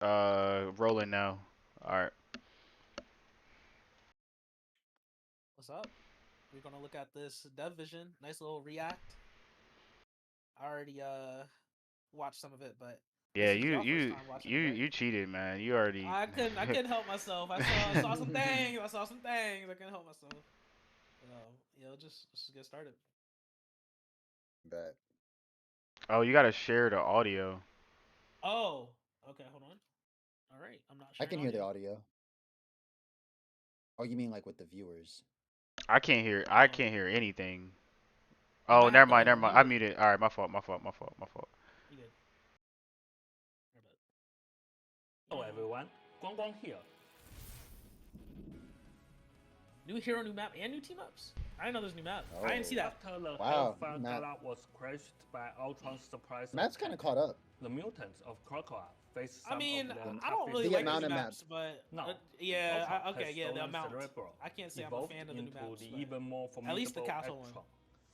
Rolling now. All right. What's up? We're gonna look at this Dev Vision. Nice little React. I already watched some of it, but Yeah, this is you y'all first you time watching you it, right? you cheated, man. You already. I couldn't help myself. I saw some things. I saw some things. I couldn't help myself. Let's just get started. Bet. Oh, you gotta share the audio. Oh, okay. Hold on. All right, I'm not I sharing can hear the audio. audio. Oh, you mean like with the viewers? I can't hear. I Oh, can't hear anything. you Oh, might have never to mind. Never mind. I mute it. muted. All right, my fault. My fault. My fault. My fault. You good? My bad. Hello everyone, Guang here. New hero, new map, and new team ups. I didn't know there's new map. I didn't see Oh, that. After the wow. Hellfire Matt, Gala was crushed by Ultron's surprise Matt's kind of attack, caught up. the mutants of Krakoa face I some of mean, their The, I don't toughest really the like the amount new of challenges. maps. maps, but Now, yeah, Ultron okay, has yeah, the stolen amount. Cerebro, I can't say I'm a evolved fan of the new into maps, the but even more at least the formidable castle one. Ultron,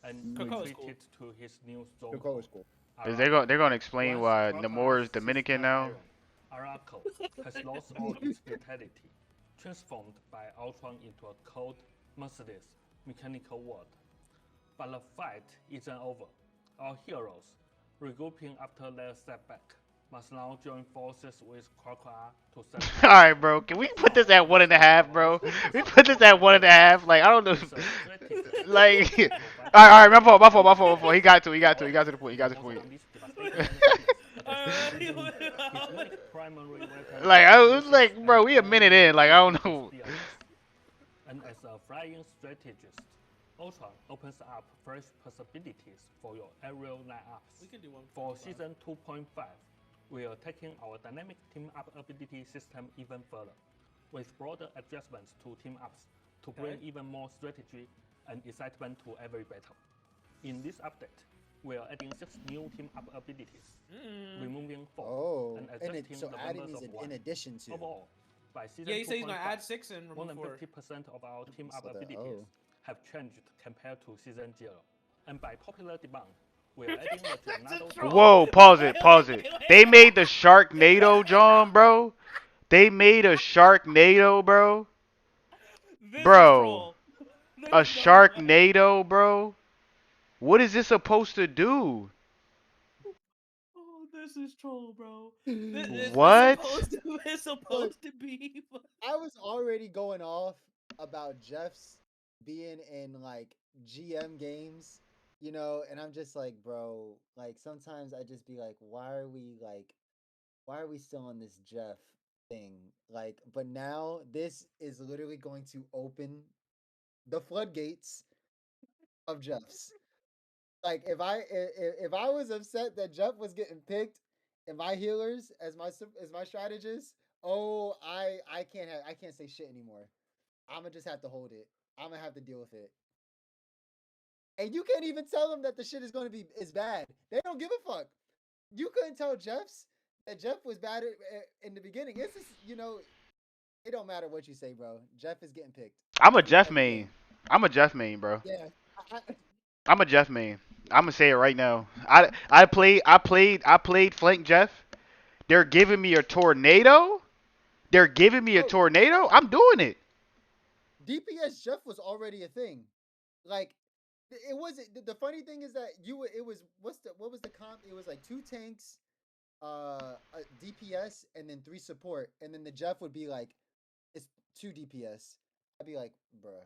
and Krakoa is cool. retreated to his new Coco is stronghold, cool. Is they go? Arakko. They're gonna explain Once why Namor Krakoa's is Dominican sister now. Iron, Arakko, has lost all its vitality, transformed by Ultron into a cold, merciless, mechanical world. But the fight isn't over. Our heroes, regrouping after their setback, must now join forces with Krakoa to set All them right, free. bro. Can we put Now, this at one let's and a talk half, about bro? the We first put this at of one and a Hero, half. Like I don't know. with a strategist Like, who all provides right, all right. My fault. My fault. intelligence My and fault. My fault. He strategy got to. He got to. He while got to the point. He got to the also point. unleash devastating enemies against Uh, enemy. His unique primary weapon Like is I was Ulysses like, and bro, we a minute in. Like I don't unlimited know. spears. And as a flying strategist, Ultron opens up fresh possibilities for your aerial lineups. we can do one. For Season 2.5, we are taking our dynamic team-up ability system even further, with broader adjustments to team-ups to bring Okay. even more strategy and excitement to every battle. In this update, we are adding 6 new team-up abilities, Mm. removing 4, Oh, and and it adjusting so the adding members these of in 1. addition to. Overall, by Yeah, Season he said he's gonna 2.5, add six and more remove than four. 50% of our team-up So that abilities oh, have changed compared to Season 0. And by popular demand, we are adding the That's a Tornado team-up troll. Whoa, ability pause Wait, it. system. Pause wait, it. wait, They wait. made the Sharknado, John, bro. They made a Sharknado, bro. This is Bro, troll. a There's no way. Sharknado, bro. What is this supposed to do? Oh, this is troll, bro. This look, it's What? supposed to it's look. supposed to be. I was already going off about Jeff's being in like GM games, and I'm just like, bro, like sometimes I just be like, why are we still on this Jeff thing? Like, but now this is literally going to open the floodgates of Jeff's. Like, if I was upset that Jeff was getting picked and my healers as my strategist, oh, I can't say shit anymore. I'm gonna just have to hold it. I'm gonna have to deal with it. And you can't even tell them that the shit is bad. They don't give a fuck. You couldn't tell Jeff's that Jeff was bad in the beginning. It's just, it don't matter what you say, bro. Jeff is getting picked I'm a every Jeff every game. main. I'm a Jeff main, bro. Yeah, I'm a Jeff main. I'm gonna say it right now. I played flank Jeff. They're giving me a tornado. They're giving me a bro. tornado. I'm doing it. DPS Jeff was already a thing. Like, it wasn't. The funny thing is that it was what was the comp? It was like two tanks, a DPS, and then three support, and then the Jeff would be like, it's two DPS. I'd be like, bruh,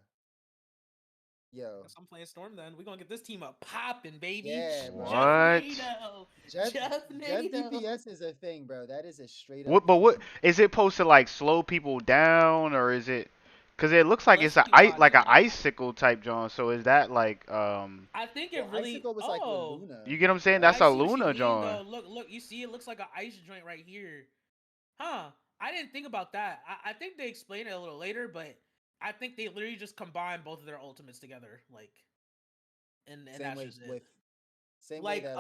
yo, Guess I'm playing Storm then. We're gonna get this team up popping, baby. yeah, bro. Jeff What? Nato. Jeff Jeff Jeff Nato. DPS is a thing, bro. That is a straight up What? But what thing. is it supposed to like slow people down or is it? Cause it looks like Let's it's a see. ice Watch. like a icicle type John. So is that like I think it Well, really. Icicle was like with Oh, Luna, you get what I'm saying? That's right? I a see what you Luna mean John. though. Look. You see, it looks like an ice joint right here. Huh? I didn't think about that. I think they explain it a little later, but I think they literally just combine both of their ultimates together, like, and Same that's way just it. with same way Like that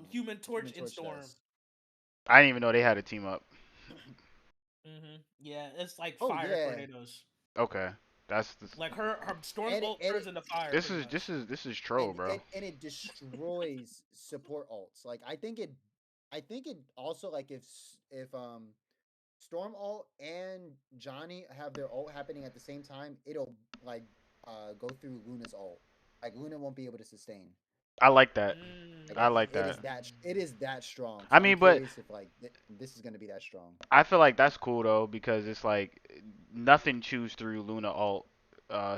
Human Torch Human in Torch Storm. does. I didn't even know they had a team up. Yeah, it's like Oh fire yeah, tornadoes. Okay, that's the, Like her Storm's and it, ult and turns it into fire, this pretty is much. this is this is troll, bro. and it destroys support alts. Like, I think it also like if Storm ult and Johnny have their ult happening at the same time, it'll like go through Luna's ult. Like Luna won't be able to sustain. I like that. Like I like it is that. it is that strong. So I mean, I'm but curious if like this is gonna be that strong. I feel like that's cool though because it's like nothing chews through Luna ult.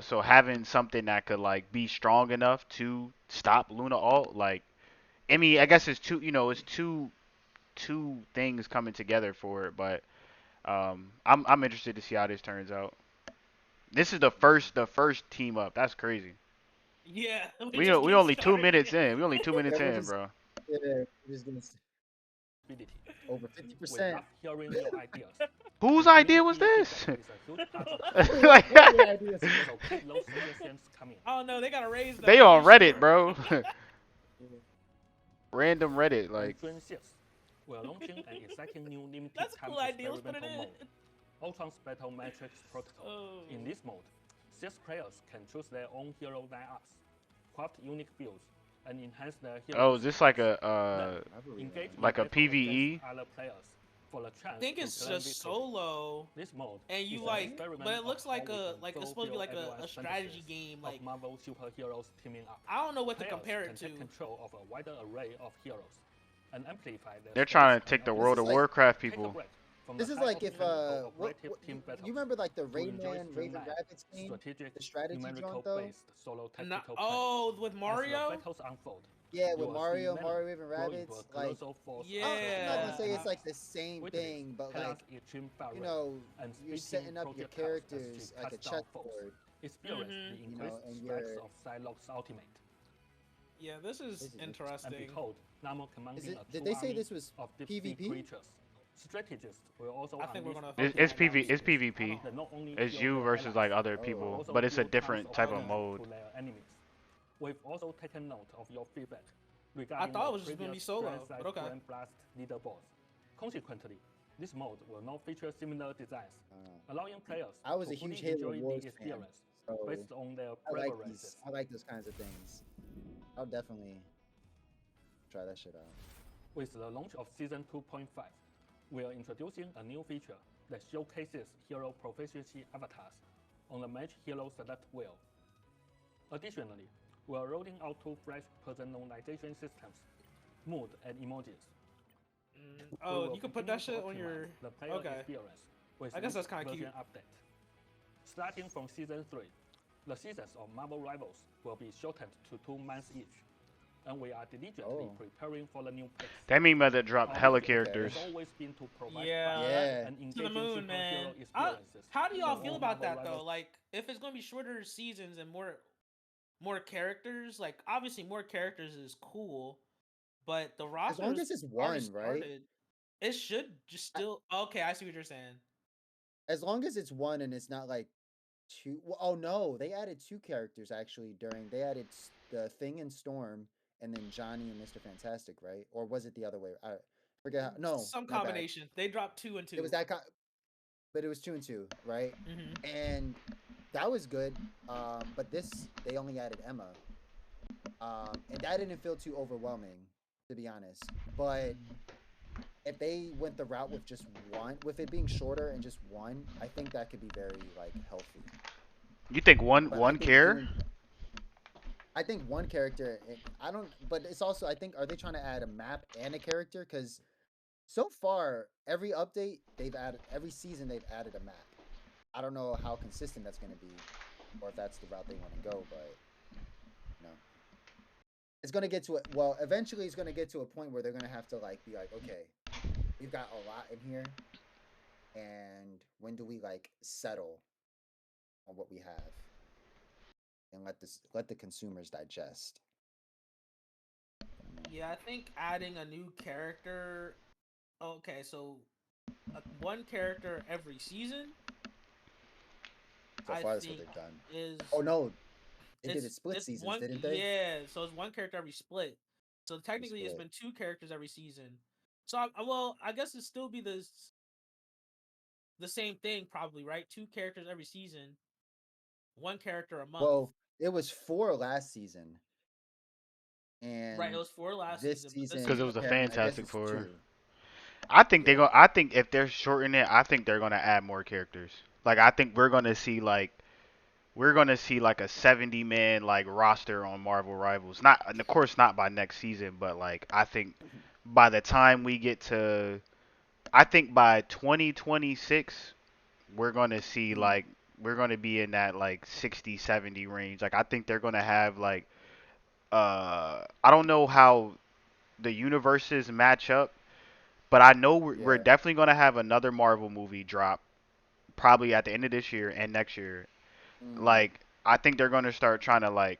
So having something that could like be strong enough to stop Luna ult, like I mean, I guess it's two. You know, it's two things coming together for it. But I'm interested to see how this turns out. This is the first team up. That's crazy. Yeah, We just we getting only 2 started. minutes in. We only 2 minutes Yeah, we're in, just bro. yeah, we're just gonna ability. over We 50%. love hearing your ideas. Whose The idea was community this? feedback is a huge part of the Like, What are your ideas? so keep those suggestions coming. Oh no, they gotta raise that. they I'm on pretty Reddit, sure. bro. Random Reddit, On like. June 6th, we're launching an exciting new limited That's a time cool idea. Let's put it experimental in. mode, Ultron's Battle Matrix Protocol. Oh. In this mode, 6 players can choose their own hero lineups, craft unique builds, and enhance their hero. Oh, is this like a Engage in like a battle against PvE? other players for the chance I think to it's claim just victory. solo, This mode and you is an like, experiment but it of looks how like we a can like it's supposed to be fulfill like a everyone's strategy fantasies game. of Like Marvel superheroes teaming up. I don't know what to Players compare can it to. take control of a wider array of heroes and amplify their They're skills trying to and take the abilities. World of like- Warcraft Take a people. break from This the is high like if octane cooperative team you battles remember like the to enjoy Rayman Raven streamlined, Rabbits game, strategic, the strategy joint though. numerical-based solo And tactical oh, with play. As Mario. the battles unfold, Yeah, you with will Mario, see Mario Raven grow into Rabbits. a Like colossal force of Yeah. I'm not gonna say it's Yeah. like the same Witness thing, but Pelias like extreme fire you rate know, and you're speeding setting up your projectiles as characters she like a cuts down foes. chessboard. Experience Mhm. the You increased know, and specs you're- of Psylocke's ultimate. Yeah, this is This is And interesting. behold, Namor commanding a did true they say army this was of deep-sea PvP? creatures. Strategists will also I think we're unleash gonna. It's ultimate PV. It's abilities PvP. that not only It's heal you their versus allies, like other Oh. people, also but it's a deal tons different of type of damage mode. to their enemies. We've also taken note of your feedback I regarding thought it the was just gonna be previous solo, Grand Side but okay. Grand Blast leaderboards. Consequently, this mode will not feature similar designs, allowing players I was to a huge fully Halo enjoy Wars the fan, experience so based on their I like preferences. those kinds of things. I'll definitely try that shit out. With the launch of Season 2.5, we are introducing a new feature that showcases hero proficiency avatars on the Match Hero Select wheel. Additionally, we are rolling out 2 fresh personalization systems, mood and emojis. We Oh, will you can put continue that to shit on optimize your. the player okay. experience with I guess each that's kinda version cute. update. Starting from Season 3, the seasons of Marvel Rivals will be shortened to 2 months each, and we are diligently Oh. preparing for the new picks. That mean that they drop Our hella mission characters. has always been to provide Yeah, fun Yeah. and To engaging the moon, superhero man. experiences. How do y'all for feel all about Marvel that though? Rivals. Like, if it's gonna be shorter seasons and more characters, like obviously more characters is cool, but the roster long as it's one, right? It should just still. Okay, I see what you're saying. As long as it's one and it's not like two. Well, oh no, they added 2 characters actually during. They added the Thing and Storm, and then Johnny and Mr. Fantastic, right? Or was it the other way? I forget. No, Some my bad. combination. They dropped 2 and 2. It was that, but it was 2 and 2, right? Mhm. And that was good. But this they only added Emma, and that didn't feel too overwhelming, to be honest. But if they went the route with just one, with it being shorter and just one, I think that could be very like healthy. You think one But I one think care? I think one character. I don't. But it's also. I think are they trying to add a map and a character? Because so far, every update they've added, every season they've added a map. I don't know how consistent that's going to be, or if that's the route they want to go. But no, it's going to get to it. Well, eventually, it's going to get to a point where they're going to have to like be like, okay, we've got a lot in here, and when do we like settle on what we have? And let the consumers digest. Yeah, I think adding a new character. Okay, so one character every season So I far, that's what think they've done. is. Oh no, they did it it's- split it's seasons, one, didn't they? Yeah, so it's one character every split. So technically, it's split. been 2 characters every season. So I guess it still be the same thing probably, right? 2 characters every season, 1 character a month. Well, it was 4 last season, and right, it was 4 last this season. season Because it was a apparently, I guess Fantastic it's Four. 2. I think they're Yeah. going. I think if they're shortening it, I think they're gonna add more characters. Like I think we're gonna see like a 70-man like roster on Marvel Rivals. Not, and of course, not by next season, but like I think by the time we get to, I think by 2026, we're gonna see Mm, like we're gonna be in that like 60, 70 range. Like I think they're gonna have like I don't know how the universes match up, but I know we're yeah. definitely gonna have another Marvel movie drop probably at the end of this year and next year. Mm, Like I think they're gonna start trying to like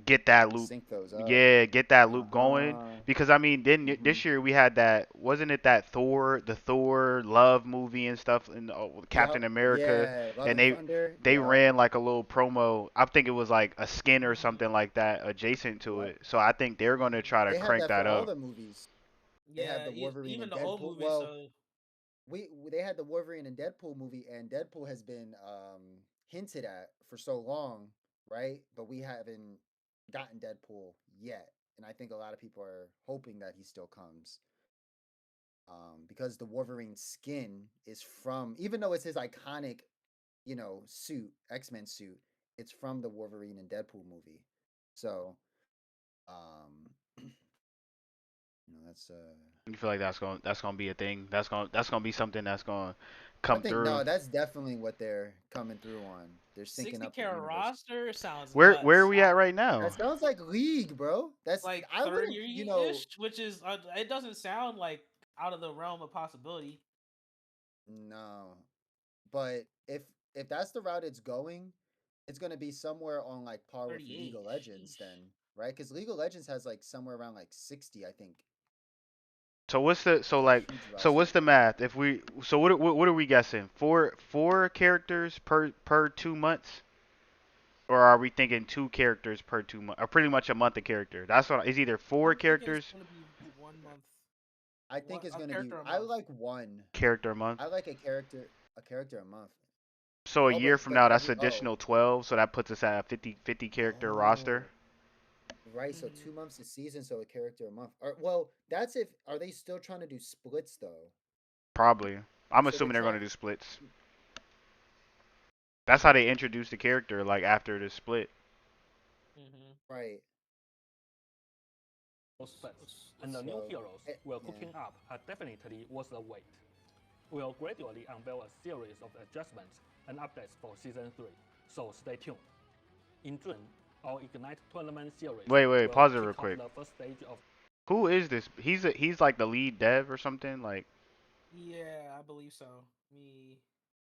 get that loop, sync those up. yeah, get that loop going. Uh-huh. Because I mean, then Hmm. this year we had that, wasn't it that the Thor love movie and stuff, and Captain Yep. America, Yeah. Love and and Thunder. they Yep. ran like a little promo. I think it was like a skin or Mhm. something like that adjacent to Yep. it. So I think they're gonna try to They have crank that for that all up. the movies. They have Yeah, the Wolverine even and the old Deadpool. movies. Well, So they had the Wolverine and Deadpool movie, and Deadpool has been hinted at for so long, right? But we haven't gotten Deadpool yet, and I think a lot of people are hoping that he still comes. Because the Wolverine skin is from, even though it's his iconic, suit, X-Men suit, it's from the Wolverine and Deadpool movie. So, um, that's You feel like that's gonna be a thing. That's gonna be something that's gonna I come think through. no, that's definitely what they're coming through on. They're syncing 60 up the carat universe. roster sounds Where are nuts. we at right That now? sounds like League, bro. That's Like I wouldn't, 30-ish, which is it doesn't sound like out of the realm of possibility. no. But if that's the route it's going, it's gonna be somewhere on like par with League 38. of Legends Sheesh. then, right? Because League of Legends has like somewhere around like 60, I think. So what's the so It's a like huge so roster. what's the math? If we so what are we guessing? Four characters per 2 months, or are we thinking two characters per 2 months, or pretty much a month a character? That's what, it's either four I'm thinking it's characters gonna be 1 month, I think it's a gonna be character a I month. like one. character a month. I like a character a month. So a Oh, year but from but now, that's every oh additional 12. So that puts us at a 50 character roster. oh right, so Hmm. 2 months a season, so a character a month. Well, that's if are they still trying to do splits though? Probably. I'm So they're assuming they're trying gonna do splits. That's how they introduce the character, like after the split. Hmm. right. Prospects and the new So heroes we're yeah. cooking up are definitely worth the wait. We'll gradually unveil a series of adjustments and updates for Season 3, so stay tuned. In June, our Ignite Tournament series Wait, will pause it kick real off quick. the first stage of Who is this? He's like the lead dev or something. Yeah, I believe so. Me.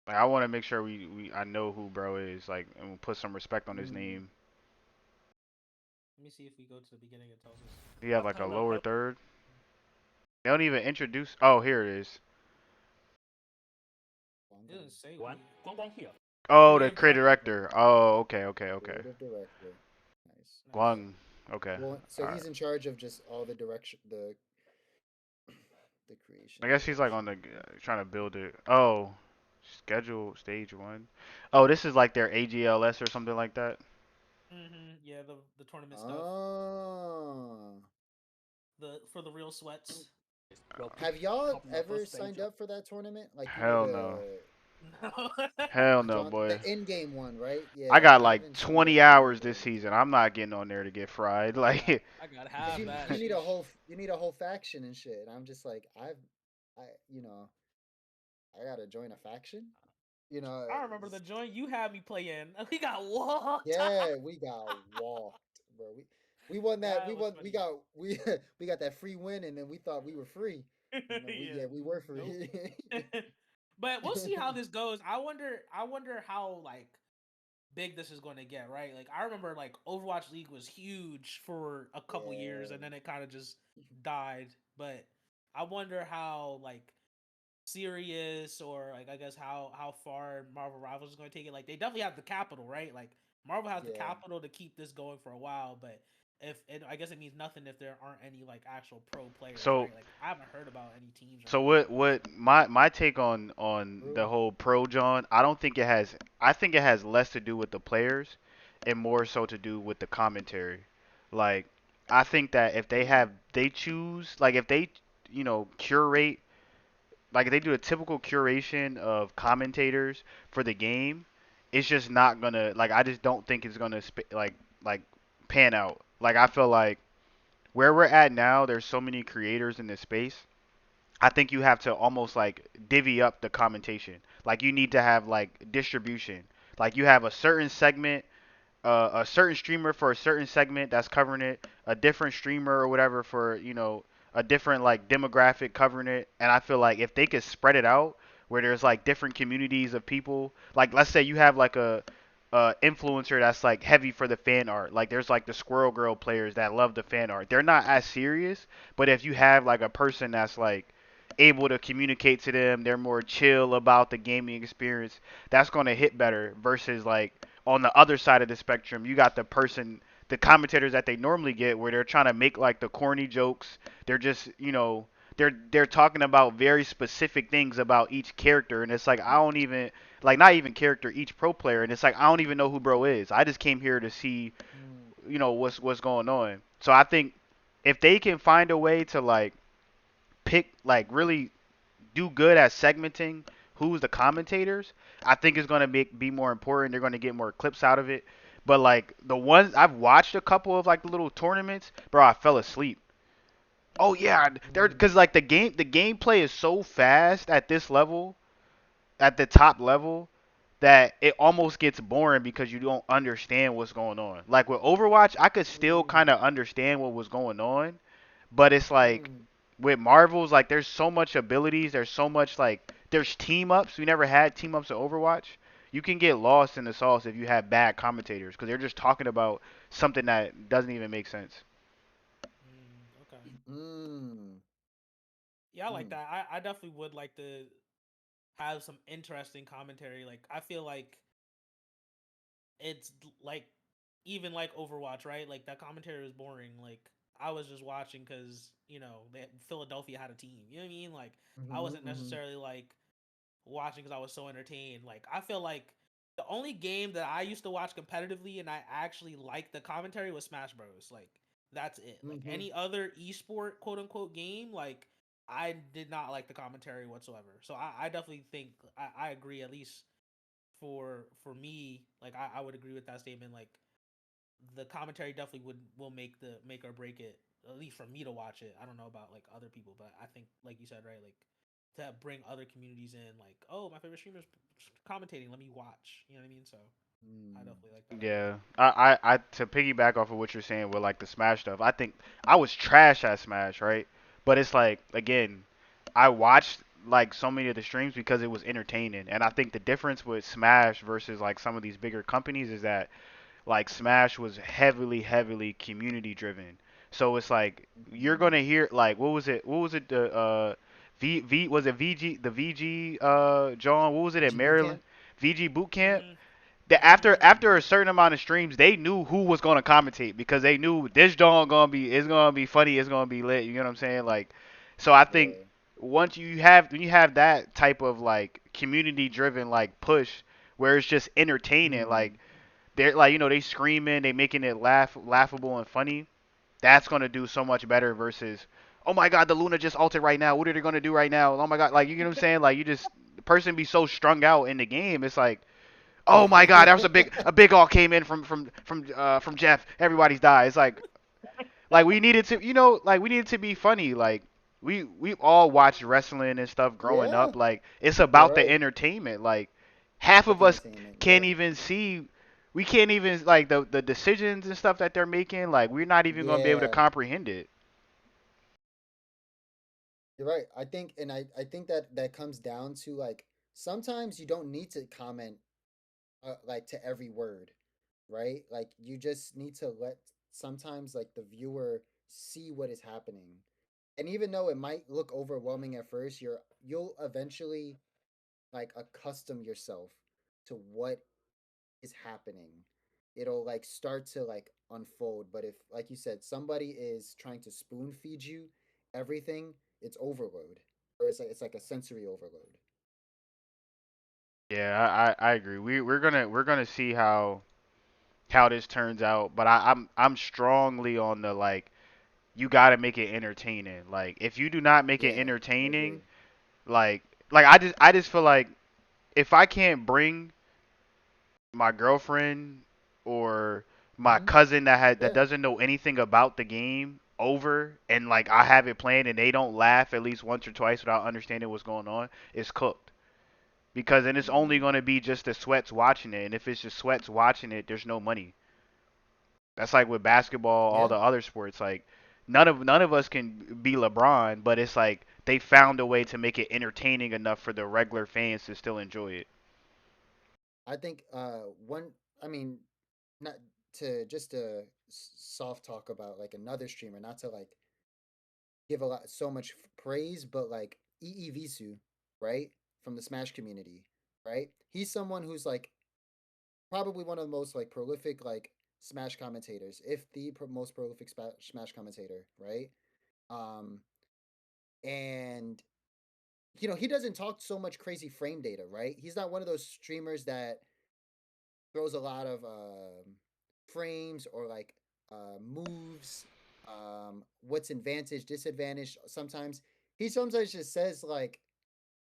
Like I want to make sure we I know who bro is, like, and we'll put some respect on his Mm. name. Let me see if we go to the beginning. It tells us. He have what like a kind of lower third. They don't even introduce. Oh, here it is. It doesn't say what one. he. 光光 here. Oh, the Creative creative director. director. Oh, okay. Creative director. Nice. Nice. Guang. Okay. Well, so All right. he's in charge of just all the direction, the creation I and guess he's like on direction. the trying to build it. Oh, schedule stage one. Oh, this is like their AGLS or something like that. Yeah, the tournament stuff. Oh. The for the real sweats. Will kick Have y'all off the ever first stage signed of up for that tournament? Like Hell no. No. Hell no, The boy. in game one, right? I Yeah, got I like haven't signed up 20 for hours either. this season. I'm not getting on there to get fried. Like, I got Cause half you that. you need a Sheesh. whole faction and shit. And I'm just like I you know I gotta join a faction. You know, I remember the joint you had me play in. We got walked. yeah, we got walked, bro. We won that. That was funny. We got that free win, and then we thought we were free. Yeah. We were Nope. free. But we'll see how this goes. I wonder how like big this is going to get, right? Like I remember like Overwatch League was huge for a couple years Yeah. and then it kind of just died. But I wonder how like serious or like I guess how far Marvel Rivals is going to take it. Like they definitely have the capital, right? Like Marvel has the Yeah. capital to keep this going for a while, but if it, I guess it means nothing if there aren't any like actual pro players, so right? Like I haven't heard about any teams or so anything like that. what my take on the True. whole pro John, I don't think it has, I think it has less to do with the players and more so to do with the commentary. Like I think that if they Mm. choose, like if they curate like if they do a typical curation of commentators for the game, it's just not gonna like I just don't think it's gonna like pan out. Like I feel like where we're at now, there's so many creators in this space. I think you have to almost like divvy up the commentation. Like you need to have like distribution. Like you have a certain segment, a certain streamer for a certain segment that's covering it, a different streamer or whatever for a different like demographic covering it. And I feel like if they could spread it out where there's like different communities of people, like let's say you have like a influencer that's like heavy for the fan art. Like there's like the Squirrel Girl players that love the fan art. They're not as serious, but if you have like a person that's like able to communicate to them, they're more chill about the gaming experience, that's going to hit better versus like on the other side of the spectrum, you got the commentators that they normally get where they're trying to make like the corny jokes. They're just, they're talking about very specific things about each character, and it's like I don't even like not even character each pro player, and it's like I don't even know who bro is. I just came here to see, what's going on. So I think if they can find a way to like pick like really do good at segmenting who's the commentators, I think it's going to be more important. They're going to get more clips out of it. But like the ones I've watched a couple of like the little tournaments, bro, I fell asleep. Oh yeah, they're because like the gameplay is so fast at this level, at the top level, that it almost gets boring because you don't understand what's going on. Like with Overwatch, I could still kind of understand what was going on, but it's like with Marvels, like there's so much abilities, there's so much like there's team ups. We never had team ups in Overwatch. You can get lost in the sauce if you have bad commentators because they're just talking about something that doesn't even make sense. Okay. Mm. Yeah, I like Mm. that. I definitely would like to have some interesting commentary. Like I feel like it's like even like Overwatch, right? Like that commentary was boring. Like I was just watching because Philadelphia had a team. You know what I mean? Like I Mhm. wasn't Mhm. necessarily like watching because I was so entertained. Like I feel like the only game that I used to watch competitively and I actually liked the commentary was Smash Bros. Like that's it. Like Mhm. any other esport quote unquote game, like I did not like the commentary whatsoever. So I definitely think I agree at least for me, like I would agree with that statement. Like the commentary definitely will make or break it. At least for me to watch it. I don't know about like other people, but I think like you said, right, like to bring other communities in, like oh my favorite streamer's commentating, let me watch. You know what I mean? So I Mm. definitely like that idea. Yeah, I to piggyback off of what you're saying with like the Smash stuff, I think I was trash at Smash, right? But it's like again, I watched like so many of the streams because it was entertaining, and I think the difference with Smash versus like some of these bigger companies is that like Smash was heavily community driven. So it's like you're Mhm. gonna hear like what was it? What was it? The was it VG the VG John? What was it in VG boot Maryland? camp. VG Boot Camp. Mhm. That Mhm. after a certain amount of streams, they knew who was gonna commentate because they knew this John gonna be it's gonna be funny, it's gonna be lit. You know what I'm saying? Like, so I think Yeah. when you have that type of like community driven like push where it's just entertaining, like Mm. they're like they screaming, they making it laughable and funny. That's gonna do so much better versus oh my god, the Luna just altered right now. What are they gonna do right now? Oh my god, like you know what I'm saying? Like you just the person be so strung out in the game. It's like oh my god, that was a big all came in from Jeff. Everybody's died. It's like we needed to like we needed to be funny. Like we all watched wrestling and stuff growing Yeah. up. Like it's You're about the right. entertainment. Like half But of the us entertainment. can't Yep. even see. We can't even like the decisions and stuff that they're making. Like we're not even gonna be able to Yeah. comprehend it. You're right. I think that that comes down to like sometimes you don't need to comment like to every word, right? Like you just need to let sometimes like the viewer see what is happening. And even though it might look overwhelming at first, you'll eventually like accustom yourself to what is happening. It'll like start to like unfold. But if, like you said, somebody is trying to spoon feed you everything, it's overload, or it's like a sensory overload. Yeah, I agree. We're gonna see how this turns out, but I'm strongly on the like you got to make it entertaining. Like if you do not make it Yeah, I entertaining, agree. Like I just feel like if I can't bring my girlfriend or my Mhm. cousin that Yeah. doesn't know anything about the game over and like I have it playing and they don't laugh at least once or twice without understanding what's going on, it's cooked. Because then it's only Mhm. going to be just the sweats watching it, and if it's just sweats watching it, there's no money. That's like with basketball, all Yeah. the other sports. Like none of us can be LeBron, but it's like they found a way to make it entertaining enough for the regular fans to still enjoy it. I think one. I mean, not to just to soft talk about like another streamer, not to like give a lot so much praise, but like EEVisu, right, from the Smash community, right? He's someone who's like probably one of the most like prolific like Smash commentators, if the most prolific Smash commentator, right? Um, and he doesn't talk so much crazy frame data, right? He's not one of those streamers that throws a lot of frames or like moves, what's advantage, disadvantage. Sometimes he sometimes just says like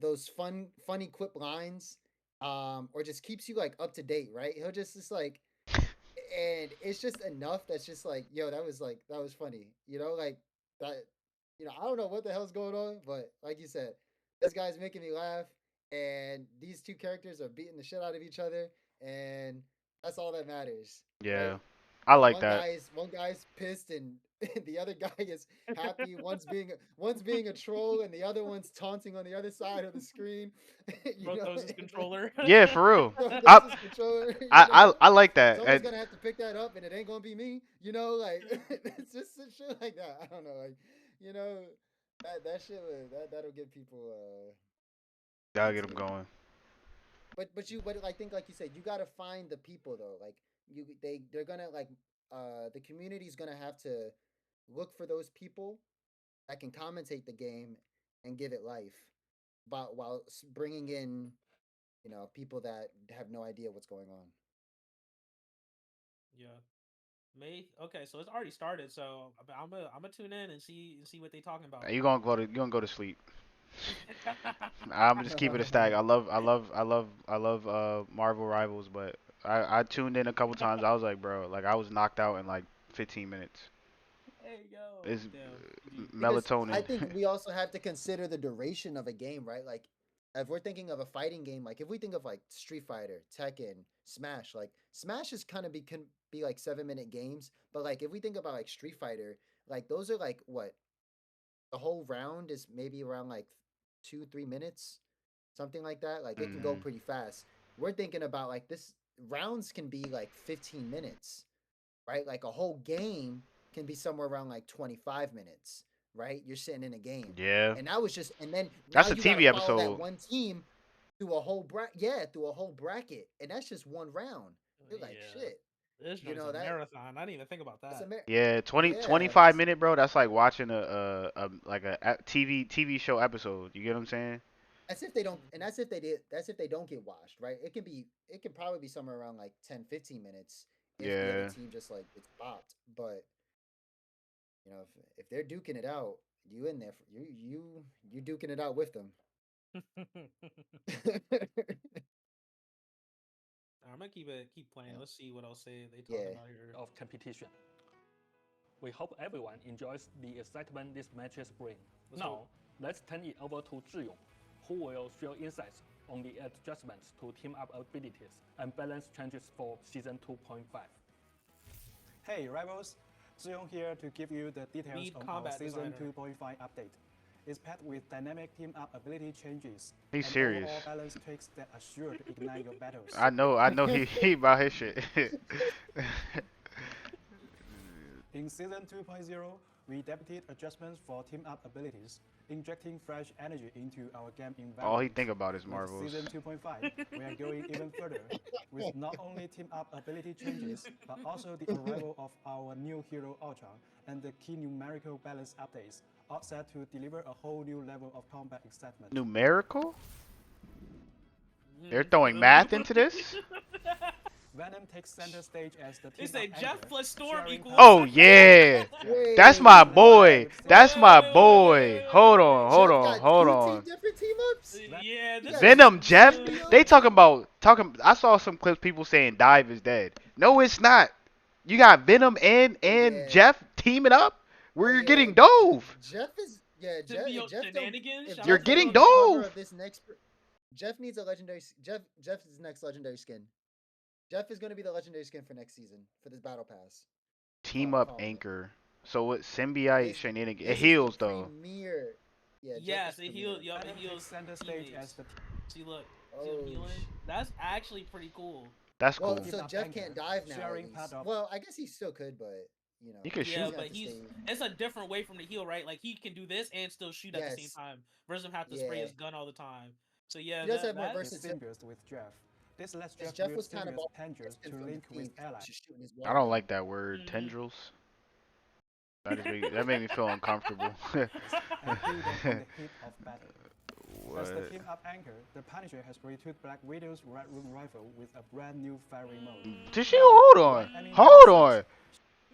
those funny quip lines, or just keeps you like up to date, right? He'll just like, and it's just enough that's just like, yo, that was funny, like that. I don't know what the hell's going on, but like you said, this guy's making me laugh, and these two characters are beating the shit out of each other, and that's all that matters, right? Yeah, I And like one that. guy's one guy's pissed, and the other guy is happy. One's being a troll, and the other one's taunting on the other side of the screen. Bro throws his controller. Yeah, for real. Throws I his controller. I like that. Someone's gonna have to pick that up, and it ain't gonna be me. Like it's just some shit like that. I don't know, like you know, that shit that'll get people That'll get into them it. going. But I think like you said, you gotta find the people though. Like they're gonna like the community's gonna have to look for those people that can commentate the game and give it life, but while bringing in people that have no idea what's going on. Yeah. May okay, so it's already started. So I'm gonna tune in and see what they talking about. You gonna go to sleep. I'm just keep it a stack. I love Marvel Rivals, but I tuned in a couple times. I was like, bro, like I was knocked out in like 15 minutes. Hey yo, It's damn. Because I melatonin. think we also have to consider the duration of a game, right? Like, if we're thinking of a fighting game, like if we think of like Street Fighter, Tekken, Smash, like Smash is kind of can be like 7-minute games, but like if we think about like Street Fighter, like those are like what the whole round is maybe around like 2-3 minutes, something like that. Like it can go Hmm. pretty fast. We're thinking about like this rounds can be like 15 minutes, right? Like a whole game can be somewhere around like 25 minutes, right? You're sitting in a game. Yeah, And that was just, and then now that's a you got to TV follow that episode. one team through a whole through a whole bracket. And that's just one round. You're like, Yeah, shit, this joint's a that, marathon. I didn't even think about that's that. Yeah, 20 yeah, 25 minute, bro. That's like watching a like TV show episode. You get what I'm saying? that's if they don't, and Mhm. that's if they don't get washed, right? It can probably be somewhere around like 10-15 minutes if the other Yeah. team just like gets bopped. But if they're duking it out, you in there, you duking it out with them. I'm gonna keep playing. Yeah. Let's see what else they talking Yeah. about here. of competition. We hope everyone enjoys the excitement these matches bring. Let's Now, hope. let's turn it over to Zhiyong, who will share insights on the adjustments to team up abilities and balance changes for Season 2.5. Hey Rivals, Ziyong here to give you the details Lead on our combat Season designer. 2.5 update. It's packed with dynamic team-up ability changes He's and serious. overall balance tweaks that are sure to ignite your battles. I know he about his shit. In Season 2.0, we debuted adjustments for team-up abilities, injecting fresh energy into our game environment. All he think about is With Marvels. Season 2.5, we are going even further, with not only team-up ability changes, but also the arrival of our new hero Ultra and the key numerical balance updates, all set to deliver a whole new level of combat excitement. Numerical? They're throwing math into this? Venom takes center stage as the They team say up Jeff anchor, plus Storm sharing equals. Oh yeah, Wait, that's my boy. Wait, That's my wait, wait, boy. wait, Hold wait, on, wait. hold Jeff on, got hold two on. different team ups. Yeah, this got Venom, is Jeff. two They talking. I saw some clips. People saying Dive is dead. No, it's not. You got Venom and Yeah. Jeff teaming up. Where Oh, you're yeah, getting Dove. Jeff is Symbiote Jeff don't. shenanigans. If Shout You're out Jeff to getting don't get the cover Dove. of this next, Jeff needs a legendary. Jeff's next legendary skin. Jeff is going to be the legendary skin for next season for this battle pass. Team I'm up calling it. anchor. So what? Symbiote This- shenanigans. It This is the heals though. Premier. Yeah. Jeff Yes, is it premier. heals. Yup, it Venom heals. takes center stage teammates. as the See, look. See Oh, him healing. That's actually pretty cool. That's Well, cool. so Team up Jeff anchor, can't dive now. sharing at part least. of- Well, I guess he still could, but you know. He could Yeah, shoot. gonna but have to he's stay- it's a different way from the heal, right? Like he can do this and still shoot at the same Yes. time, versus him have to spray Yeah. his gun all the time. So yeah, He does have more that- his versatility. symbiote with Jeff. This lets Yes, Jeff, Jeff use was kind of symbiote all tendrils to from the link with team, allies. just shooting his I water don't gun. like that word. Mhm. Tendrils. That made me feel uncomfortable. and heal them in the heat of battle. As the What? team up anchor, the Punisher has retooled Black Widow's Red Room rifle with a brand new firing mode. Did she hold on? I mean, Hold that's-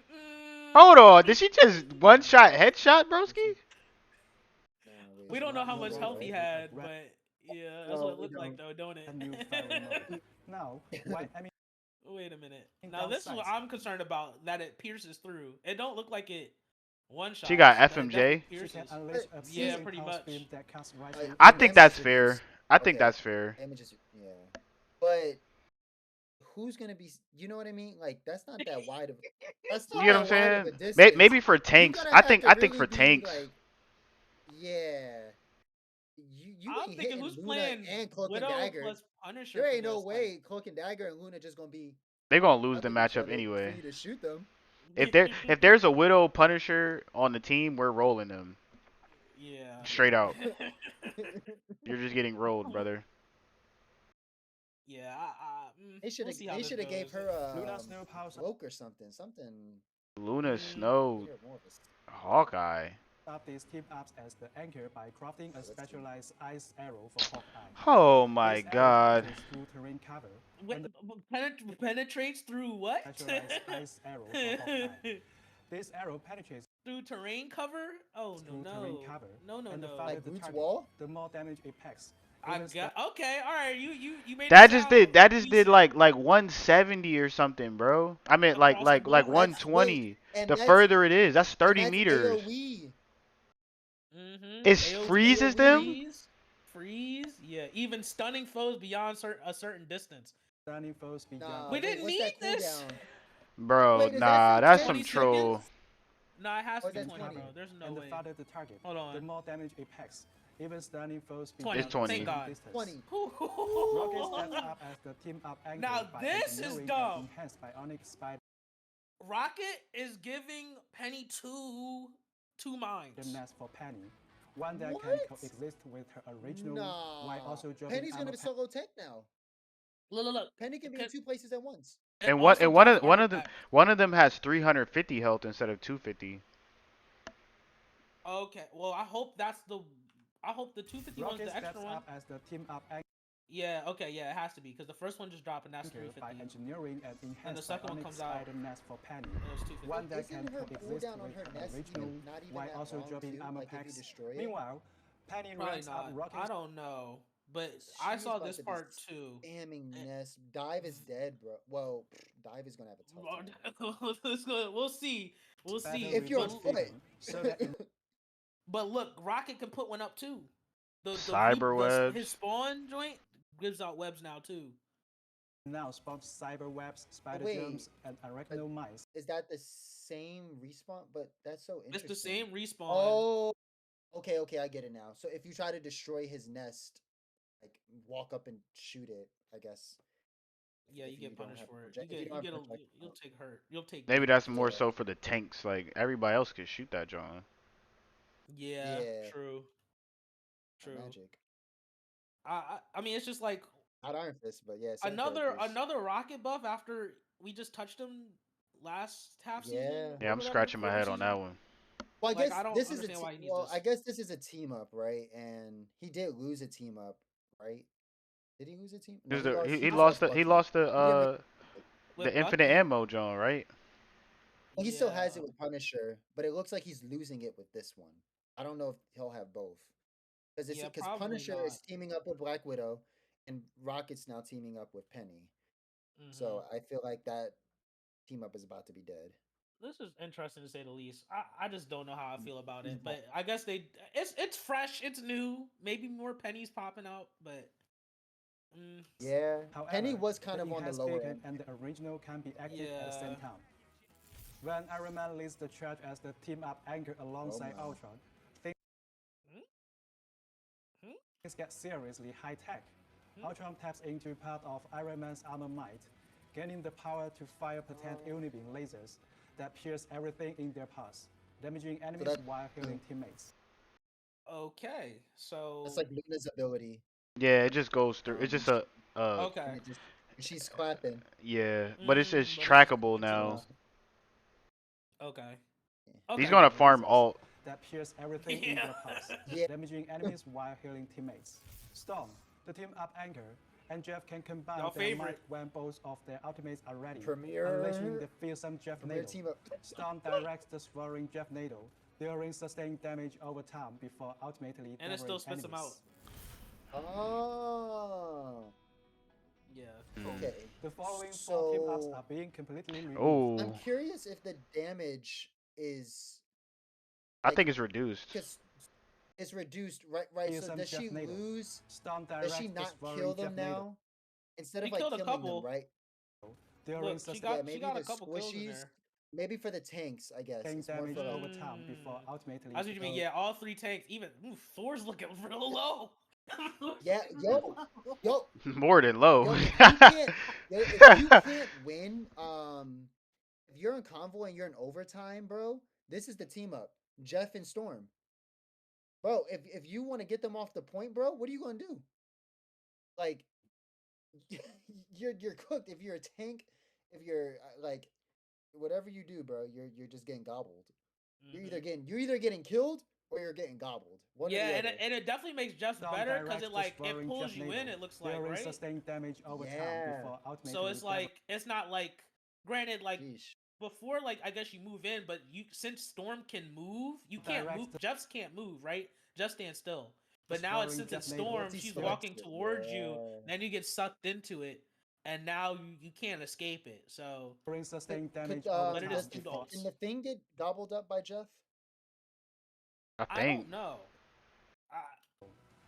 on. Mm, Hold on. Did she just one shot headshot, broski? Nah, wait, We don't know how no, much no, health he no. had, but yeah, that's No, what it we looked like though, don't it? A new firing mode. Now, why, I mean, Wait a minute. think Now this is what downsides. I'm concerned about. That it pierces through. It don't look like it one shot. She got but it FMJ? definitely she can pierces. unleash a Yeah, piercing pretty pulse much. beam that cuts right I- through. I The think damage that's is fair. reduced. I think Okay. that's fair. Damage is but who's gonna be? You know what I mean? Like that's not that wide of. That's not You get what I'm that wide of a saying? distance. Maybe for You tanks. gotta I have think to I think really for be, tanks. like, yeah. You I'm ain't thinking hitting who's Luna playing and Cloak Widow and Dagger. plus Punisher. There for ain't no this, like- way Cloak and Dagger and Luna just gonna be They're gonna lose the up with each matchup other anyway. For you to shoot them. If there's a Widow Punisher on the team, we're rolling them. Yeah. Straight out. You're just getting rolled, brother. Yeah. They should we'll have. see how They this should have gave goes. her Luna's new power cloak or something. Something. Luna, Mm. Snow, Give her more of a Hawkeye. up these team ups as the anchor by crafting a specialized ice arrow for Hawkeye. Oh my This arrow god. penetrates through terrain cover. Wait, and the penetrates through what? specialized ice arrow for Hawkeye. This arrow penetrates Through terrain cover? Oh through no terrain no cover. no no and the no. farther Like the Groot's target, wall? the more damage it packs. I Even got okay. All right, you made That it just sound did decent. like 170 or something, bro. I meant like Across the board? 120. And The that's- further it is, that's and 30 that's meters. AoE. Mhm. It AoE freezes them? Freeze. Yeah. Even stunning foes beyond a certain distance. stunning foes beyond. Nah, We wait, didn't what's need that this. cooldown? Bro, Wait, is that nah, for that's 20 some troll. seconds? No, it has Or to be is that 20, 20? bro. There's no and the way. farther the target, Hold on. the more damage it packs. Even stunning foes 20. It's 20. Thank God. distance. 20. Rocket steps up as the team up anchor Now by this is engineering dumb. and enhanced bionic spider Rocket is giving Penny two minds. gymnast for Penny. One that can What? coexist with her original Nah. while also dropping Penny's gonna armor be solo tech now. Look. Penny can be in Can- 2 places at once. It And one also and one drops of one armor of them back. one of them has 350 health instead of 250. Okay, well I hope that's the. I hope the 250 one's Rocket the steps extra one. up as the team up anchor Yeah, okay, yeah, it has to be because the first one just dropped and that's by 350. engineering and enhanced second one bionic comes out. spider nest for Penny. It was 250. One that Isn't can her coexist cooldown on with her her nest original not even while that also long, dropping too? armor Like, if you packs. destroy it? Meanwhile, Penny Probably ranks up not. Rocket's I don't know, but I She's saw about this to be part too. Spamming nest. Dive is dead, bro. Well, Dive is gonna have a tough time. We'll see. We'll Better see. If you're on reduce foot. freedom, so that in But look, Rocket can put one up too. The Cyber webs. His spawn joint gives out webs now too. now spawns cyber webs, spider wait, germs, and arachno mice. Is that the same respawn? But that's so It's interesting. the same respawn. Oh, okay, I get it now. So if you try to destroy his nest, like walk up and shoot it, I guess. Yeah, if you get don't punished have for it. project- You if get don't you have get a, projectile. you'll take hurt. You'll take. Maybe that's more Yeah. so for the tanks. Like everybody else could shoot that John. Yeah, Yeah. true. Not True. Magic. I mean, it's just like Not Iron Fist, but yeah. same another characters. rocket buff after we just touched him last half season. Yeah. or Yeah, I'm whatever, scratching my quarter head on season. that one. Well, I Like, guess I don't this is a understand why he needs well. this. I guess this is a team up, right? And he did lose a team up, right? Did he lose a team? No, He he lost the Bucky. he lost the He didn't the infinite Bucky? ammo John, right? He still has it Yeah. with Punisher, but it looks like he's losing it with this one. I don't know if he'll have both. Yeah, Because probably Punisher not. is teaming up with Black Widow, and Rocket's now teaming up with Penny. Hmm. So I feel like that team up is about to be dead. This is interesting to say the least. I just don't know how I feel about it, Yeah. but I guess it's fresh, it's new. Maybe more pennies popping out, but Yeah, Penny However, was kind the of on the enhanced lower beacon end. and the original can be active at the yeah. same time. When Iron Man leads the charge as the team-up anchor alongside my. Ultron, things Hmm? Hmm? get seriously high-tech. Hmm? Ultron taps into part of Iron Man's armor might, gaining the power to fire potent unibeam lasers that pierce everything in their path, damaging enemies that- while healing teammates. Okay, so That's like Luna's ability. Yeah, it just goes through. It's just a okay. And it just she's clapping. yeah, but it's But it's trackable it's a now. okay. He's Okay. gonna farm Lasers alt. that pierce everything in their path, Yeah. damaging enemies while healing teammates. Storm, the team-up anchor, and Jeff can combine Your their favorite. might when both of their ultimates are ready, Premiere. unleashing the fearsome Jeff From their Nado. team up. Storm directs the swirling Jeff Nado, dealing sustained damage over time before ultimately And it still devouring spits him enemies. out. Oh. Yeah. Okay. The following four team-ups So are being completely removed. Oh, I'm curious if the damage is I think it's reduced. because it's reduced, right? Right. So Fearsome does Jeff she Nado. lose? Storm Does directs she the not swirling kill Jeff them Nado, now? Instead She of like killed a killing them, couple. right? dealing Look, she sustained got Yeah, she maybe got the a couple kills in squishies. there. Maybe for the tanks, I guess. It's more damage for like, over time before ultimately. I see what you mean. Yeah, all three tanks. Even Thor's looking real low. yeah, yo, More than low. if you can't win, if you're in convoy and you're in overtime, bro, this is the team up. Jeff and Storm. Bro, if you want to get them off the point, bro, what are you gonna do? Like, you're cooked. If you're a tank, if you're like whatever you do, bro, you're just getting gobbled. You're either getting killed or you're getting gobbled. One or Yeah, the and other. it definitely makes Jeff's Storm better because directs it the like it swirling pulls Jeff you Nado, in. It looks like dealing right. sustained damage over time Yeah. before ultimately. So it's like it's not like granted like Sheesh. before like I guess you move in, but you since Storm can move, you can't Direct move. the- Jeff's can't move, right? Just stand still. The But now it's swirling since it's Jeff Nado. Storm, Once he she's starts walking it, towards you, yeah. then you get sucked into it, and now you can't escape it. So dealing sustained Could, damage could, over But it time is two before. dogs. can the thing get gobbled up by Jeff? I I think. don't know.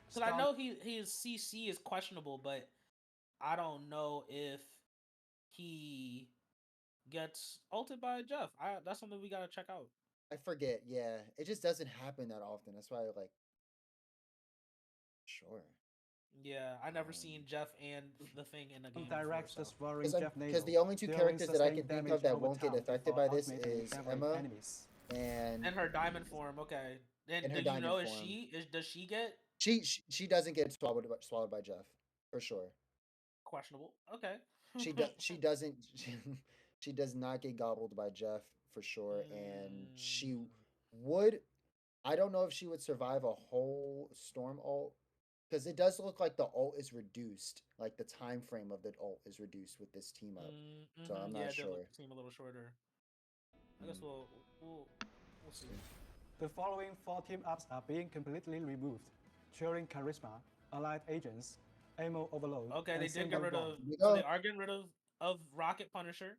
Because I Storm know his CC is questionable, but I don't know if he gets ulted by Jeff. That's something we gotta check out. I forget. Yeah, it just doesn't happen that often. That's why, like, sure. Yeah, I never Um, seen Jeff and the Thing in a game before. directs the So. swirling Jeff Nado. Because the only two dealing characters that I sustained can think damage of that over won't get time affected before by this ultimately is devouring Emma enemies. and And her diamond form, okay. And In her do you diamond know form. does she get she doesn't get swallowed by Jeff for sure. questionable? Okay. She doesn't she does not get gobbled by Jeff for sure, and she would. I don't know if she would survive a whole storm ult because it does look like the ult is reduced, like the time frame of the ult is reduced with this team up. So I'm yeah, not it does sure. seem a little shorter. I guess we'll see. The following four team-ups are being completely removed. Cheering Charisma, Allied Agents, Ammo Overload, Okay, and they did get Single rid Bond. of. Here we So go. they are getting rid of Rocket Punisher.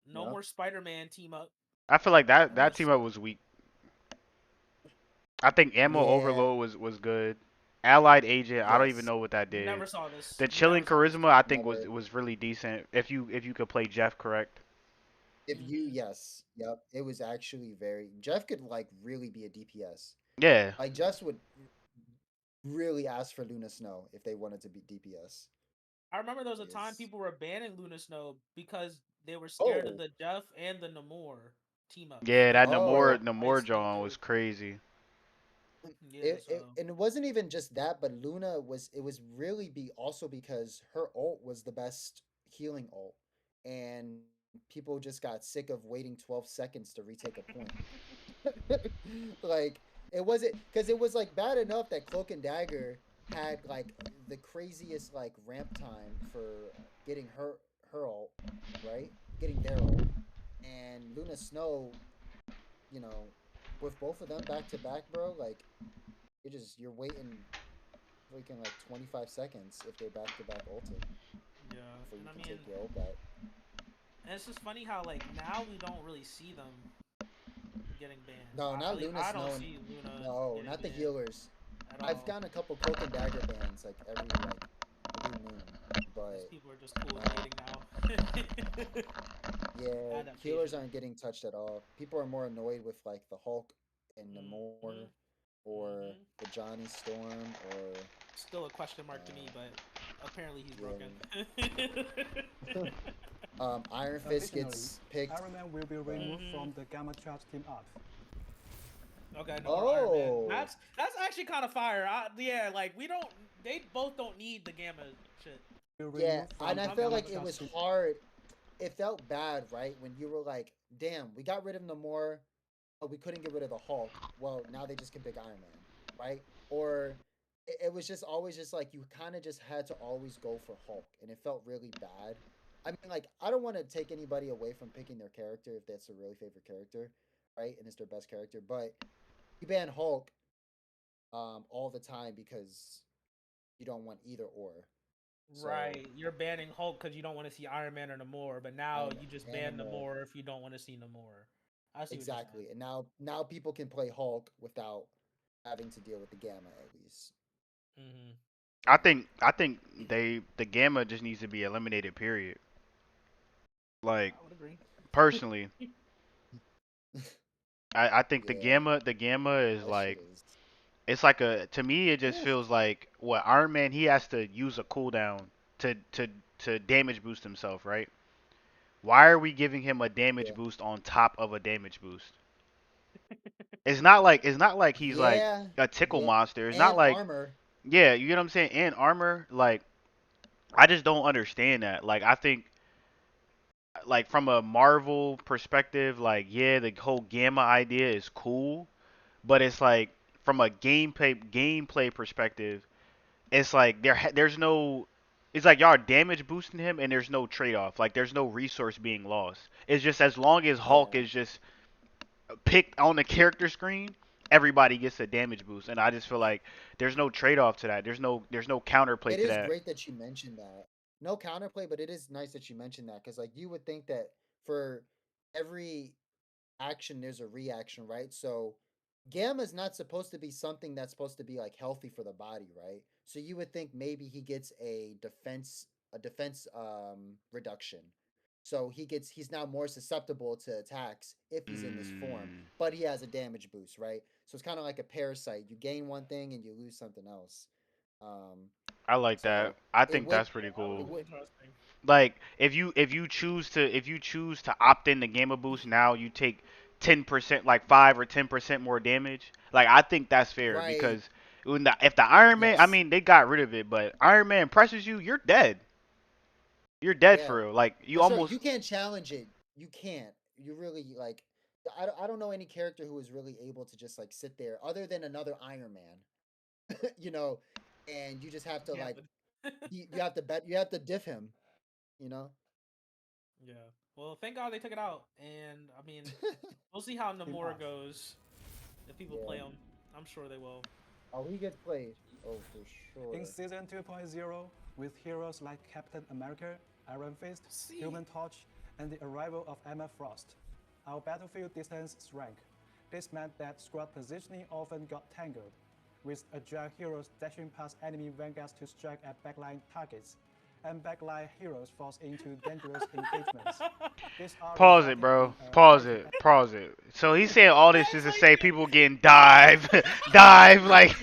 No Yeah. more Spider-Man team up. I feel like that Unless- team up was weak. I think ammo Yeah. overload was good. Allied agent, I don't even Yes. know what that We did. never saw this. The We chilling never saw this. charisma I think Never. was really decent if you could play Jeff correct. If you Mhm. yes, yep, it was actually very. Jeff could like really be a DPS. Yeah. Like Jeff would really ask for Luna Snow if they wanted to be DPS. I remember there was a time Yes. people were banning Luna Snow because they were scared Oh. of the Jeff and the Namor team up. Yeah, that Oh. Namor John was crazy. Yeah, so And it wasn't even just that, but Luna was. It was really be also because her ult was the best healing ult, and people just got sick of waiting 12 seconds to retake a point. Like it wasn't because it was like bad enough that Cloak and Dagger had like the craziest like ramp time for getting her ult, right? Getting their ult, and Luna Snow, you know, with both of them back to back, bro. Like you're waiting freaking like 25 seconds if they're back to back ulted Yeah, before you and I can mean, take your ult back. and it's just funny how like now we don't really see them getting banned. No, At not least Luna I Snow. don't see Luna No, getting not the banned healers. at I've all. gotten a couple cloak and dagger bans like every moon, These but people are just cool with hating now. yeah, Adaptation. healers aren't getting touched at all. People are more annoyed with like the Hulk and Namor, Mhm. or Mhm. the Johnny Storm, or Still a question mark to me, but apparently he's yeah. broken. Iron Fist Additionally, gets picked. Iron Man will be removed Mhm. from the Gamma Charge team up. Okay, no more Iron Man. Oh. That's actually kind of fire. Yeah, like they both don't need the gamma shit. Will Yeah, remove from and I the feel Gamma like it Charge was team. hard. It felt bad, right? When you were like, damn, we got rid of Namor, but we couldn't get rid of the Hulk. Well, now they just can pick Iron Man, right? Or it was just always just like you kind of just had to always go for Hulk, and it felt really bad. I mean, like, I don't want to take anybody away from picking their character if that's a really favorite character, right? And it's their best character, but you ban Hulk all the time because you don't want either or. So, Right, you're banning Hulk because you don't want to see Iron Man or Namor, but now Iron Man you just and ban Namor. Namor if you don't want to see Namor. I see Exactly. what And now people can play Hulk without having to deal with the gamma at least. you're saying. I think the gamma just needs to be eliminated. Period. Like I would agree. personally, I think the Yeah, gamma is that shit like is. it's like to me it just Oof. feels like what Iron Man he has to use a cooldown to to to damage boost himself, right? Why are we giving him a damage Yeah. boost on top of a damage boost? It's not like he's like Yeah. a tickle Yeah. monster. It's not And like armor. yeah, you get what I'm saying? And armor, like I just don't understand that. Like I think like from a Marvel perspective, like yeah, the whole gamma idea is cool, but it's like from a gameplay perspective, it's like there's no it's like y'all are damage boosting him and there's no trade off. Like there's no resource being lost. It's just as long as Hulk Yeah. is just picked on the character screen, everybody gets a damage boost. And I just feel like there's no trade off to that. There's no counterplay It to is that. great that you mentioned that. No counterplay, but it is nice that you mentioned that because, like, you would think that for every action, there's a reaction, right? So, gamma is not supposed to be something that's supposed to be like healthy for the body, right? So you would think maybe he gets a defense reduction. So he's now more susceptible to attacks if he's in this form, Mm, but he has a damage boost, right? So it's kind of like a parasite. You gain one thing and you lose something else. Um, I like that. so I it think would that's pretty That would it cool. be would interesting. Like if you choose to opt in the gamma boost now you take 10% like 5 or 10% more damage. Like I think that's fair right. because if the Iron Man, I Yes. mean they got rid of it, but Iron Man presses you, you're dead. You're dead Yeah. for real. Like you For sure. almost You can't challenge it. You can't. You really like. I don't know any character who is really able to just like sit there other than another Iron Man. you know, and you just have to Yeah, like but you have to diff him. You know. yeah. Well, thank God they took it out, and I mean, we'll see how Team Namor up. goes. If people play Yeah. him, I'm sure they will. Oh, he gets played. Oh, for sure. In Season 2.0, with heroes like Captain America, Iron Fist, See. Human Torch, and the arrival of Emma Frost, our battlefield distance shrank. This meant that squad positioning often got tangled, with agile heroes dashing past enemy vanguards to strike at backline targets, and backline heroes forced into dangerous engagements. This all pause it, resulted bro. in a Pause negative it. Pause it. So he's saying all this It's just to like say people getting dive, dive like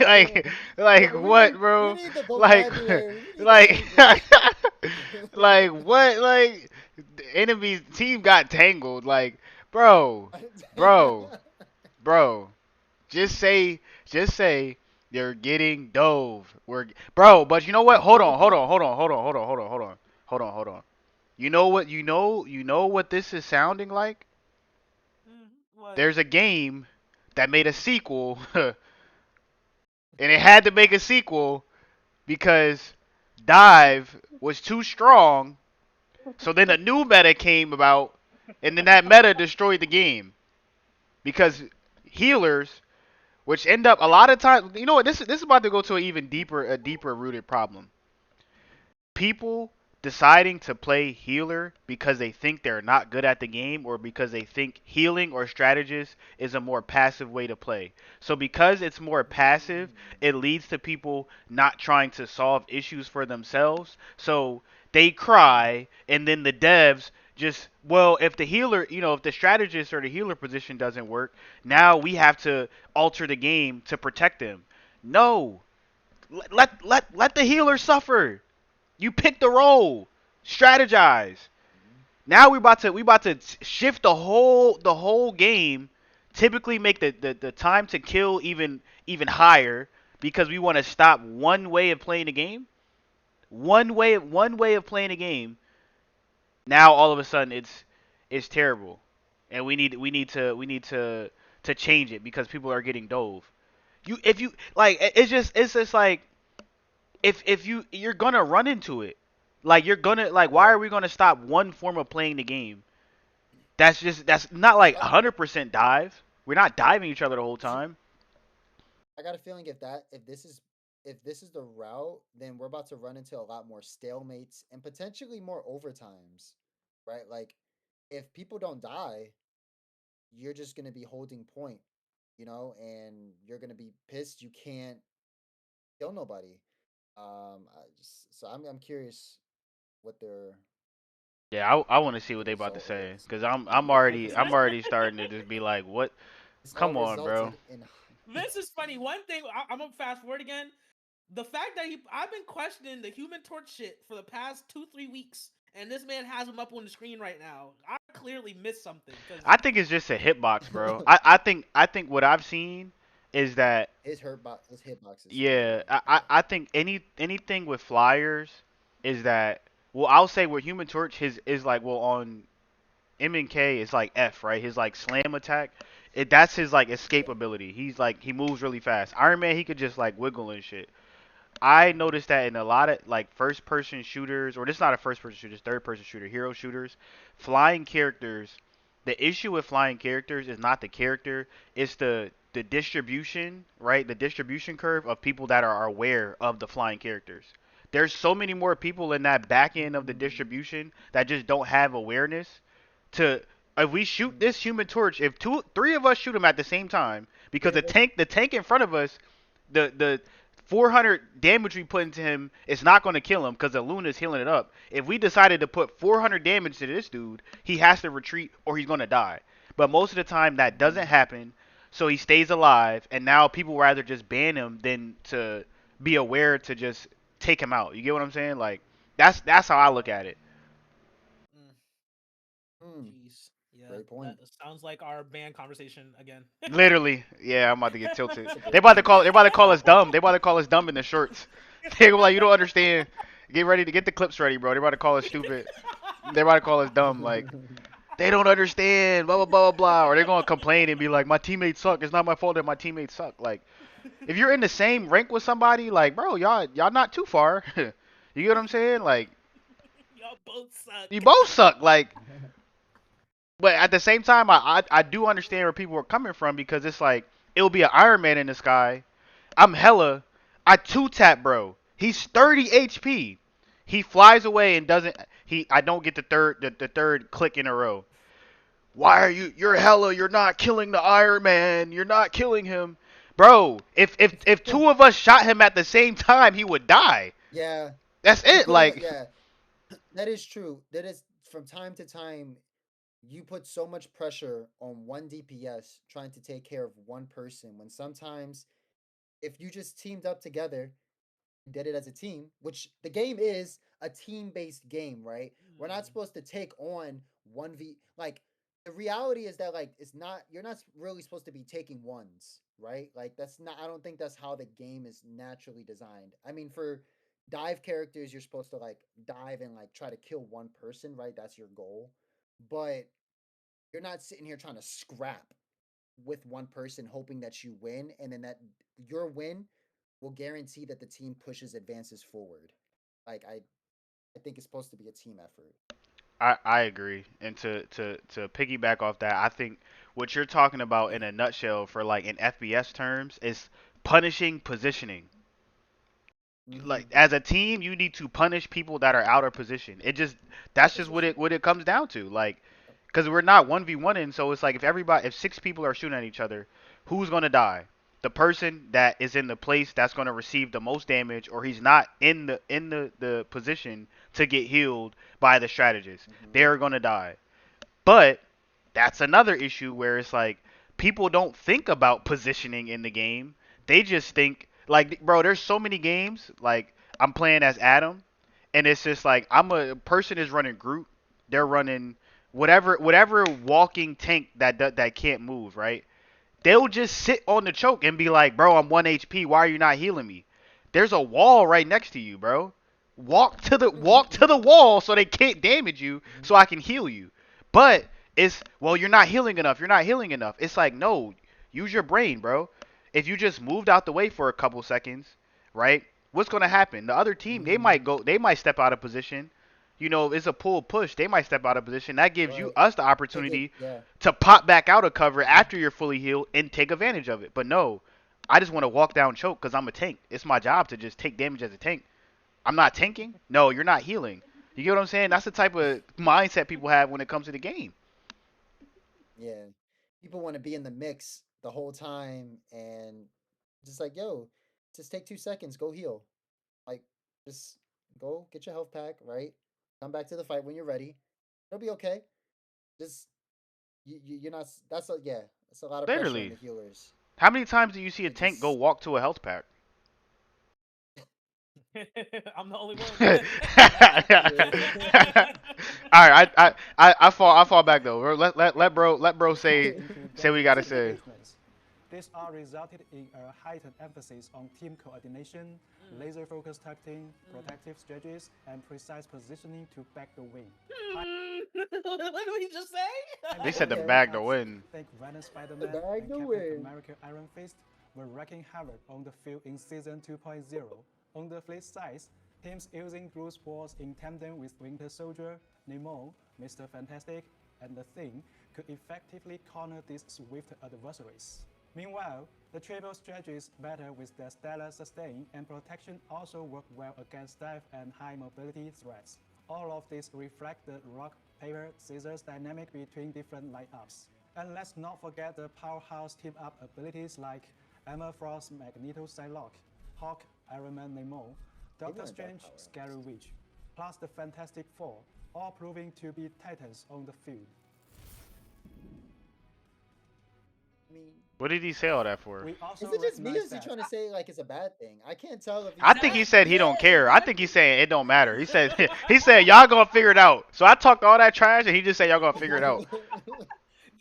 Yeah, what, we bro? need the Like vocabulary. We need like the like language. what? Like the enemy team got tangled. Like bro, bro, bro. Just say they're getting dove. Bro, but you know what? Hold on. You know what this is sounding like? what? There's a game that made a sequel and it had to make a sequel because Dive was too strong So then a new meta came about, and then that meta destroyed the game because healers, which end up a lot of times, you know what? This is about to go to an even deeper rooted problem. People deciding to play healer because they think they're not good at the game or because they think healing or strategist is a more passive way to play. So because it's more passive, it leads to people not trying to solve issues for themselves. So they cry and then the devs just, well, if the healer, if the strategist or the healer position doesn't work, now we have to alter the game to protect them. No. Let the healer suffer. You pick the role, strategize. Now we about to shift the whole game. Typically make the time to kill even higher because we want to stop one way of playing the game. One way of playing the game. Now all of a sudden it's terrible, and we need to change it because people are getting dove. You if you like it's just like if you're gonna run into it, like you're gonna like why Yeah. are we gonna stop one form of playing the game? That's not like So 100% dive. We're not diving each other the whole see, time. I got a feeling if this is the route, then we're about to run into a lot more stalemates and potentially more overtimes, right? Like if people don't die, you're just gonna be holding point, and you're gonna be pissed you can't kill nobody. So I'm curious what their Yeah, I want to see what the they about to result say is. because I'm already I'm This already starting to just be like, what? This all Come on, bro. resulted in this is funny. One thing I'm gonna fast forward again. The fact that I've been questioning the Human Torch shit for the past 2-3 weeks, and this man has him up on the screen right now. I clearly missed something because I think it's just a hitbox, bro. I think what I've seen is that his hitbox is yeah, stupid. I think anything with flyers is that well I'll say where Human Torch his is like well on MNK is like F, right? His like slam attack. That's his like escape Yeah. ability. He's like he moves really fast. Iron Man he could just like wiggle and shit. I noticed that in a lot of like first person shooters or this is not a first person shooter, it's third person shooter, hero shooters, flying characters, the issue with flying characters is not the character, it's the distribution, right? The distribution curve of people that are aware of the flying characters. There's so many more people in that back end of the Mm, distribution that just don't have awareness to if we shoot mm. this human torch, if three of us shoot him at the same time, because Three of us. the tank in front of us, the 400 damage we put into him is not going to kill him because the Luna is healing it up. If we decided to put 400 damage to this dude, he has to retreat or he's going to die. But most of the time that doesn't Mm. happen, so he stays alive, and now people rather just ban him than to be aware to just take him out. You get what I'm saying? Like that's how I look at it. mm, Mm. jeez, yeah, Great that point. sounds like our band conversation again. Literally, yeah, I'm about to get tilted. That's a They great about to point. call. They're about to call us dumb. They about to call us dumb in the shorts. They were like, you don't understand. Get ready to get the clips ready, bro. They're about to call us stupid. They're about to call us dumb. Like they don't understand. Blah blah blah blah blah. Or they're gonna complain and be like, my teammates suck. It's not my fault that my teammates suck. Like if you're in the same rank with somebody, like bro, y'all not too far. You get what I'm saying? Like Y'all both suck. you both suck. Like but at the same time, I do understand where people are coming from because it's like it'll be an Iron Man in the sky. I'm hella. I two tap, bro. He's 30 HP. He flies away and doesn't. He. I don't get the third click in a row. Why are you? You're hella. You're not killing the Iron Man. You're not killing him, bro. If two of us shot him at the same time, he would die. Yeah, That's you it. put him. Like Yeah, that is true. That is from time to time. You put so much pressure on one DPS trying to take care of one person when sometimes if you just teamed up together did it as a team, which the game is a team-based game, right? We're not Mm, supposed to take on 1v like the reality is that like it's not you're not really supposed to be taking ones, right? Like that's not I don't think that's how the game is naturally designed. I mean for dive characters you're supposed to like dive and like try to kill one person, right? That's your goal. But you're not sitting here trying to scrap with one person hoping that you win and then that your win will guarantee that the team pushes advances forward. Like I think it's supposed to be a team effort. I agree. And to piggyback off that, I think what you're talking about in a nutshell for like in FPS terms is punishing positioning. Mm-hmm. Like as a team, you need to punish people that are out of position. It just that's just Position. what it comes down to. Like, because we're not 1v1 in, so it's like if 6 people are shooting at each other, who's gonna die? The person that is in the place that's gonna receive the most damage, or he's not in the position to get healed by the strategist. Mm-hmm. They're gonna die. But that's another issue where it's like people don't think about positioning in the game. They just think like, bro, there's so many games like I'm playing as Adam, and it's just like I'm a person is running Groot, they're running whatever walking tank that can't move, right? They'll just sit on the choke and be like, bro, I'm 1 HP. Why are you not healing me? There's a wall right next to you, bro. Walk to the wall so they can't damage you so I can heal you. But it's well, you're not healing enough. You're not healing enough. It's like no, use your brain, bro. If you just moved out the way for a couple seconds, right? What's gonna happen? The other team, they might step out of position. You know, it's a pull push. They might step out of position. That gives you Right. us the Take it. opportunity Yeah. to pop back out of cover after you're fully healed and take advantage of it. But no, I just want to walk down choke because I'm a tank. It's my job to just take damage as a tank. I'm not tanking. No, you're not healing. You get what I'm saying? That's the type of mindset people have when it comes to the game. Yeah. People want to be in the mix the whole time and just like, yo, just take 2 seconds, go heal. Like, just go get your health pack, right? Come back to the fight when you're ready. It'll be okay. Just you're not. That's a yeah. That's a lot of pressure on Literally. the healers. How many times do you see a It tank go just walk to a health pack? I'm the only one. All right, I fall back though. Let bro say into say what you gotta defensive say. engagements. This all resulted in a heightened emphasis on team coordination, Mm. laser-focused tacting, Mm. protective strategies, and precise positioning to back the win. What did we just say? They High said the quality okay. bag to lineups, win. think Venom The Spider-Man bag and to Captain win. America Iron Fist, were wreaking havoc on the field in Season 2.0. On the flip side, teams using Bruce Wars in tandem with Winter Soldier, Namor, Mr. Fantastic, and The Thing could effectively corner these swift adversaries. Meanwhile, the triple strategies battle with their stellar sustain and protection also work well against dive and high mobility threats. All of these reflect the rock, paper, scissors dynamic between different lineups. And let's not forget the powerhouse team-up abilities like Emma Frost, Magneto Psylocke, Hawk, Iron Man Namor, They Doctor weren't that Strange, Scary powerhouse. Witch, plus the Fantastic Four, all proving to be titans on the field. I mean, What did he say all that for? We also is it just me or recognize is he that trying to say like it's a bad thing? I can't tell if I he's think he like. said he Yeah, don't care. I think he's exactly. saying it don't matter. He said he said y'all gonna figure it out. So I talked all that trash, and he just said y'all gonna figure it out.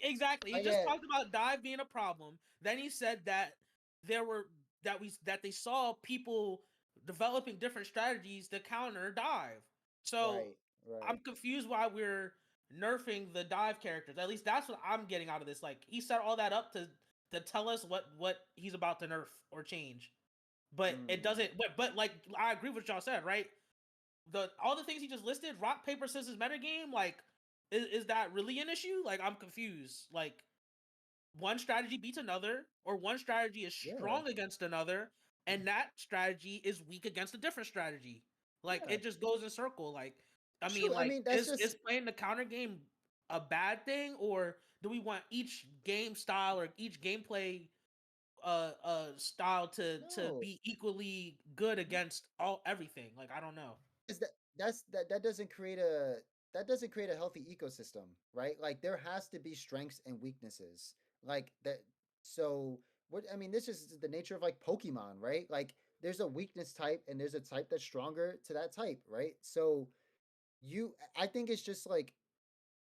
Exactly. He just Yeah. talked about dive being a problem. Then he said that there were that they saw people developing different strategies to counter dive. So Right. Right. I'm confused why we're nerfing the dive characters. At least that's what I'm getting out of this. Like he set all that up to tell us what he's about to nerf or change. But it Mm. doesn't. But like I agree with what y'all said, right? The all the things he just listed, rock paper scissors metagame, like is that really an issue? Like I'm confused. Like one strategy beats another, or one strategy is Yeah. strong against another, and that strategy is weak against a different strategy. Like Yeah. it just goes in circle. Like I mean, True. I like mean, that's is just playing the counter game a bad thing, or do we want each game style or each gameplay style to no. be equally good against all everything? Like I don't know. Is that doesn't create a healthy ecosystem, right? Like there has to be strengths and weaknesses. Like that so what I mean, this is the nature of like Pokemon, right? Like there's a weakness type and there's a type that's stronger to that type, right? So I think it's just like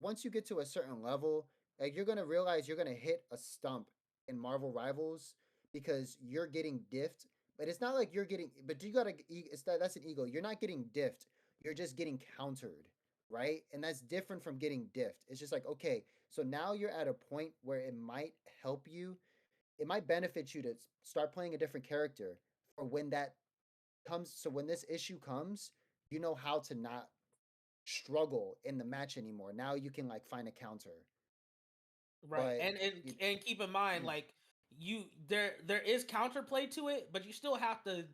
once you get to a certain level, like you're gonna realize you're gonna hit a stump in Marvel Rivals because you're getting diffed. But it's not like you're getting. But you gotta. It's that's an ego. You're not getting diffed. You're just getting countered, right? And that's different from getting diffed. It's just like okay, so now you're at a point where it might help you. It might benefit you to start playing a different character for when that comes. So when this issue comes, you know how to not struggle in the match anymore. Now you can like find a counter. Right. But And keep in mind, like there is counterplay to it, but you still have to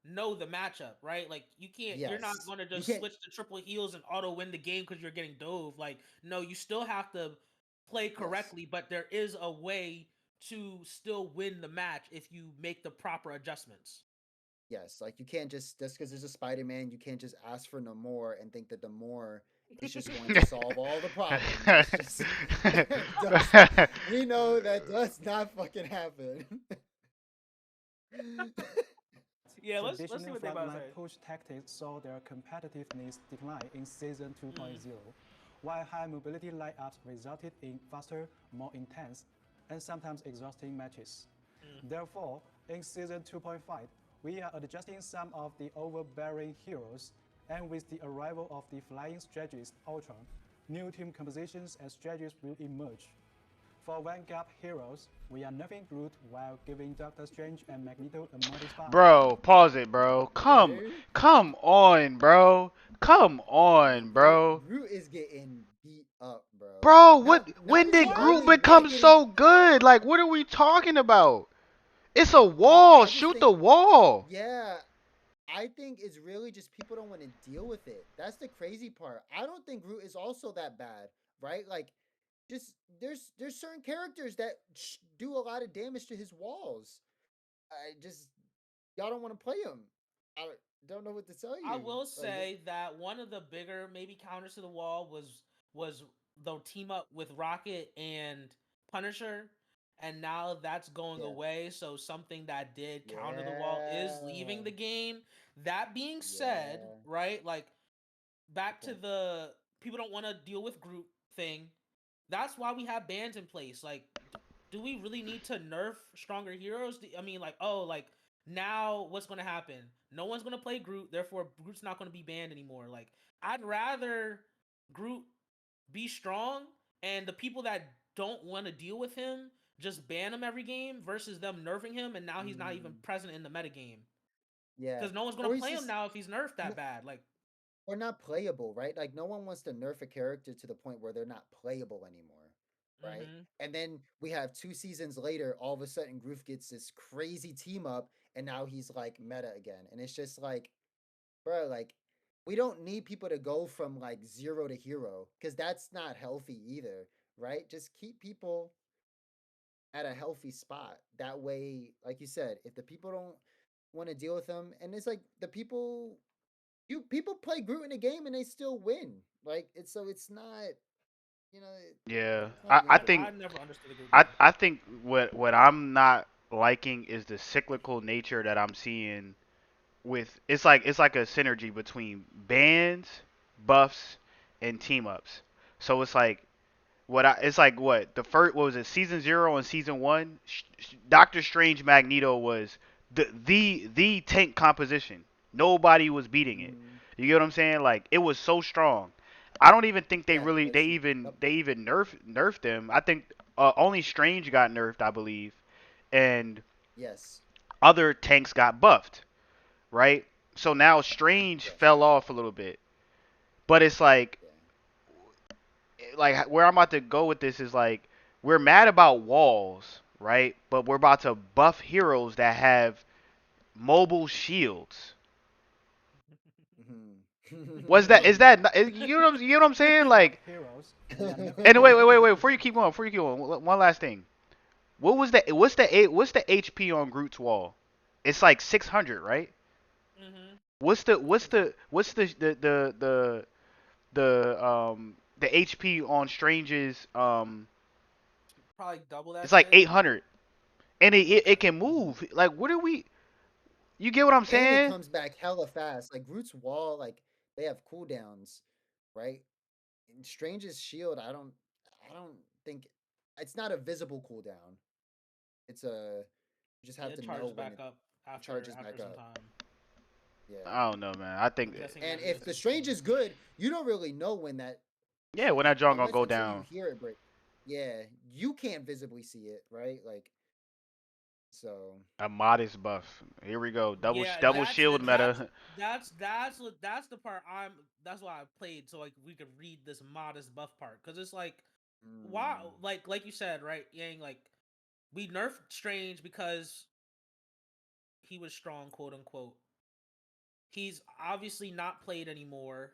know the matchup, right? Like you're not yes, gonna you just can't. switch to triple heals and auto win the game because you're getting dove. Like, no, you still have to play Yes, correctly, but there is a way to still win the match if you make the proper adjustments. yes. Like you can't just because there's a Spider-Man, you can't just ask for no more and think that the more is just going to solve all the problems. It's just we know that does not fucking happen. Yeah, let's see Traditional what they about to frontline say. push tactics saw their competitiveness decline in Season 2.0, Mm. while high mobility lineups resulted in faster, more intense, and sometimes exhausting matches. Mm. Therefore, in Season 2.5, we are adjusting some of the overbearing heroes, and with the arrival of the flying strategist Ultron, new team compositions and strategies will emerge. For Vanguard heroes, we are nerfing Groot while giving Doctor Strange and Magneto a multi-spot. Bro, pause it, bro. Okay. Come on, bro. Come on, bro. Groot is getting beat up, bro. Bro, Not when even did Groot only become getting. so good? Like, what are we talking about? It's a Bro, wall. I just Shoot think, the wall. yeah, I think it's really just people don't want to deal with it. That's the crazy part. I don't think Groot is also that bad, right? Like, just there's certain characters that do a lot of damage to his walls. I just y'all don't want to play him. I don't know what to tell I you. will Like, say that one of the bigger maybe counters to the wall was the team up with Rocket and Punisher, and now that's going yeah, away. So something that did counter the wall is yeah, leaving the game. That being said, yeah. right, like back to Point. the people don't want to deal with Groot thing. That's why we have bans in place. Like, do we really need to nerf stronger heroes? I mean, like, oh, like now what's gonna happen? No one's gonna play Groot, therefore Groot's not gonna be banned anymore. Like, I'd rather Groot be strong and the people that don't want to deal with him just ban him every game versus them nerfing him and now he's not even Mm, present in the metagame. yeah, Because no one's gonna or he's play him just now if he's nerfed that bad. Like, or not playable, right? Like no one wants to nerf a character to the point where they're not playable anymore, right? mm-hmm. And then we have 2 seasons later, all of a sudden Groove gets this crazy team up, and now he's like meta again, and it's just like, bro, like we don't need people to go from like zero to hero because that's not healthy either, right? Just keep people at a healthy spot. That way, like you said, if the people don't want to deal with them, and it's like the people play Groot in a game and they still win. Like it's not, you know, Yeah, it's not I, the I end of the think I never understood the Groot I thing. I think what I'm not liking is the cyclical nature that I'm seeing with it's like a synergy between bans, buffs, and team ups. So it's like it's like what the first what was it season 0 and season 1. Doctor Strange Magneto was the tank composition. Nobody was beating it. Mm, You get what I'm saying? Like it was so strong. I don't even think they yeah, really because yep, they even nerfed them. I think only Strange got nerfed, I believe, and yes, other tanks got buffed, right? So now Strange yes, fell off a little bit. But it's yeah, like where I'm about to go with this is like we're mad about walls, right? But we're about to buff heroes that have mobile shields. Was that is mm-hmm. that you know what I'm saying? Like, Heroes, we are nerfing and Groot. wait before you keep going, one last thing. What's the HP on Groot's wall? It's like 600, right? Mm-hmm. What's the HP on Strange's Probably double that it's like shit. 800, and it can Mhm. move. Like, what are we? You get what I'm And it saying? comes back hella fast. Like Groot's wall, like they have cooldowns, right? In Strange's shield, I don't think it's not a visible cooldown. It's a you just Yeah, have it to know charges when back it up charges after back some up. time. Yeah. I don't know, man. I I'm think guessing And maybe if it's the the Strange same. is good, you don't really know when that yeah, when that joint gonna unless go until you down. hear it break. Yeah, you can't visibly see it, right? Like So A modest buff. Here we go. Double Yeah, double shield meta. that's the part that's why I played so like we could read this modest buff part because it's like why mm, like you said right Yang like we nerfed Strange because he was strong quote unquote. He's obviously not played anymore,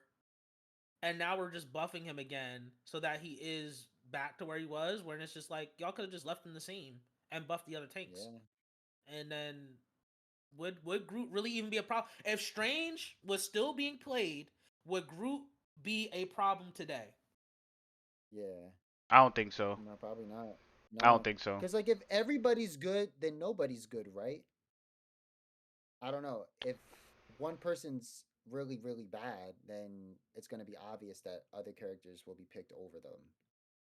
and now we're just buffing him again so that he is back to where he was. When it's just like y'all could have just left him the same and buffed the other tanks, yeah, and then would Groot really even be a problem? If Strange was still being played, would Groot be a problem today? yeah. I don't think so. No, probably not. I don't No, think so. because like if everybody's good, then nobody's good, right? I don't know. If one person's really, really bad, then it's gonna be obvious that other characters will be picked over them.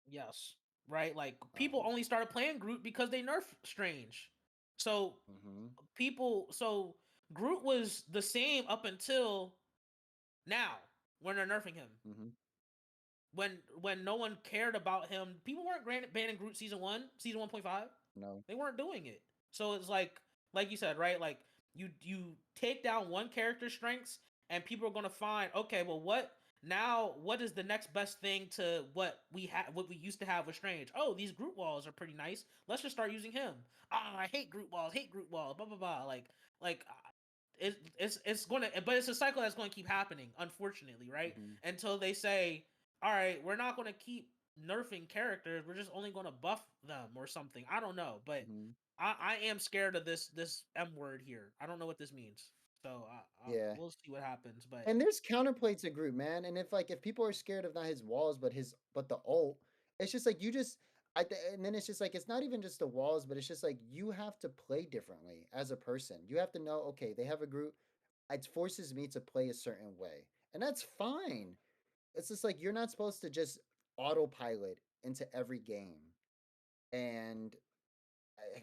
Yes, right. Like people Um, only started playing Groot because they nerfed Strange. So hmm so Groot was the same up until now when they're nerfing him. hmm When no one cared about him, people weren't banning Groot season 1.5. No. They weren't doing it. So it's like you said, right? Like you take down one character's strengths and people are going to find, okay, well what is the next best thing to what we used to have with Strange? Oh, these Groot walls are pretty nice. Let's just start using him. Ah, I hate Groot walls, blah blah blah. It's going to but it's a cycle that's going to keep happening, unfortunately, right? hmm Until they say, all right, we're not going to keep nerfing characters. We're just only going to buff them or something. I don't know, but hmm I am scared of this M word here. I don't know what this means. So Yeah. we'll see what happens. But And there's counterplay to Groot, man. And if people are scared of not his walls, but the ult, it's just like you just and then it's just like it's not even just the walls, but it's just like you have to play differently as a person. You have to know, okay, they have a Groot. It forces me to play a certain way, and that's fine. It's just like you're not supposed to just autopilot into every game. And I-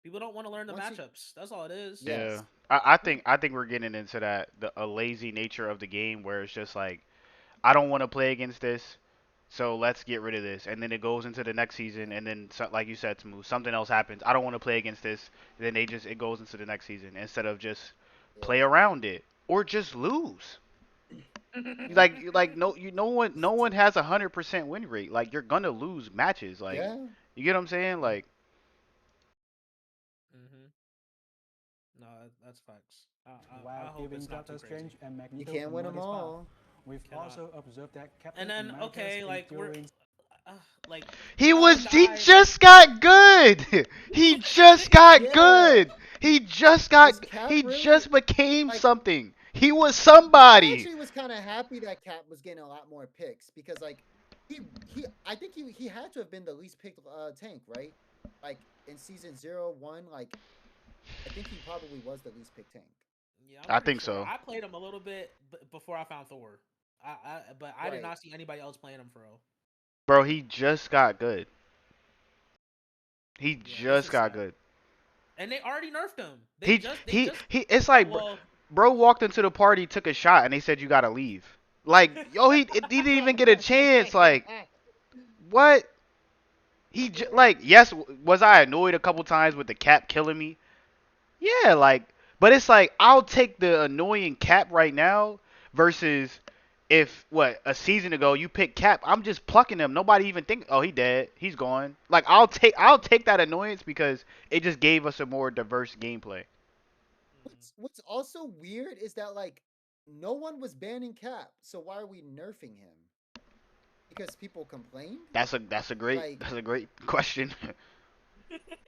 people don't want to learn the once you, matchups. That's all it is. Yeah. yes, I think we're getting into a lazy nature of the game where it's just like I don't want to play against this, so let's get rid of this. And then it goes into the next season, and then like you said, Smooth, something else happens. I don't want to play against this. Then it goes into the next season instead of just play yeah, around it or just lose. Like no one has 100% win rate. Like you're gonna lose matches. Like yeah. you get what I'm saying? Like hmm No, that's facts. I While hope giving it's not too Doctor crazy. Strange and You Magneto can't a win them modest buff, all. we've Cannot. also observed that Captain And then America's okay, like enduring like he one he guy. just got good. He just got Yeah. good. He just got Was Cap he really just became like? something. He was I somebody. actually was kind of happy that Cap was getting a lot more picks because like he I think he had to have been the least picked tank, right? Like in season 0, 1, like I think he probably was the least picked tank. Yeah, I'm I pretty think sure. so. I played him a little bit before I found Thor. But I did Right. not see anybody else playing him for real. Bro, he just got good. He Yeah, this just is got sad. good. And they already nerfed him. He They just he it's like well bro walked into the party, took a shot and they said you got to leave. Like, yo, he didn't even get a chance like what? Like yes, was I annoyed a couple times with the Cap killing me? Yeah, like, but it's like I'll take the annoying Cap right now versus if what a season ago you pick Cap, I'm just plucking him. Nobody even think, oh, he dead, he's gone. Like I'll take that annoyance because it just gave us a more diverse gameplay. mhm. What's also weird is that like no one was banning Cap, so why are we nerfing him? Because people complained? Like That's a great question.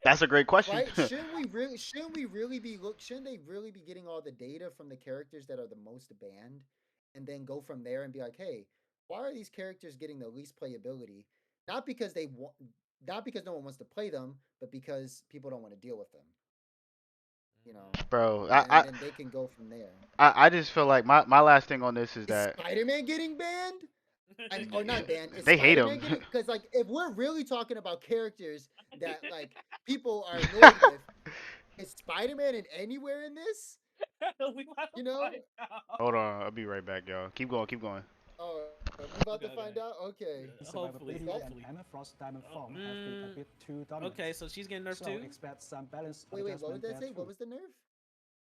That's a great question. right? Shouldn't they really be getting all the data from the characters that are the most banned and then go from there and be like, "Hey, why are these characters getting the least playability? Not because they want not because no one wants to play them, but because people don't want to deal with them." You know, Bro, and then they can go from there. I just feel like my last thing on this is Is that Spider-Man getting banned? Or not banned? Is they hate Spider-Man him. getting? Because like, if we're really talking about characters that like people are annoyed with, is Spider-Man in anywhere in this? We might You know? find out. Hold on, I'll be right back, y'all. Keep going, keep going. Oh, We about to Okay, find okay. out. Okay. The Hopefully, survivability hopefully. and Emma Frost diamond form have been a bit too dominant. Okay, so she's getting nerfed So too. expect some balance Wait, what adjustment did that there say? What too. was the nerf?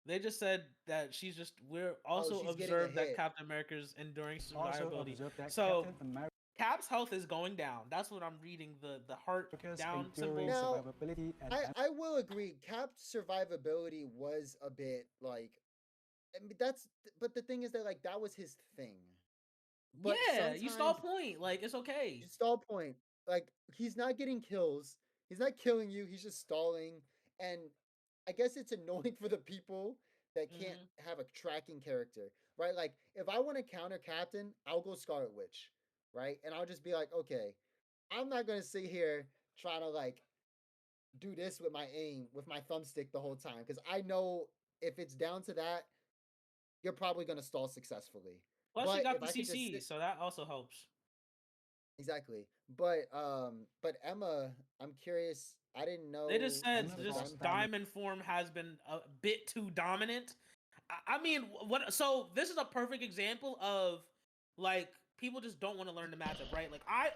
They just said that she's just. We're Oh, also she's getting a observed that hit. Captain America's enduring Also survivability. observe that So Captain America's Cap's health is going down. That's what I'm reading. The heart down enduring symbol. Now, survivability and I will agree. Cap's survivability was a bit like. I mean, but the thing is that like that was his thing. But Yeah, you stall sometimes point. Like it's okay. stall point, like he's not getting kills. He's not killing you. He's just stalling. And I guess it's annoying for the people that can't Hmm. have a tracking character, right? Like if I want to counter Captain, I'll go Scarlet Witch, right? And I'll just be like, okay, I'm not gonna sit here trying to like do this with my aim with my thumbstick the whole time because I know if it's down to that, you're probably gonna stall successfully. Plus, she But got if the I could just CC, sit so that also helps. exactly, but Emma, I'm curious. I didn't They just know said Emma the this Frost diamond. diamond form has been a bit too dominant. I mean, what? So this is a perfect example of like people just don't want to learn the matchup, right? Like I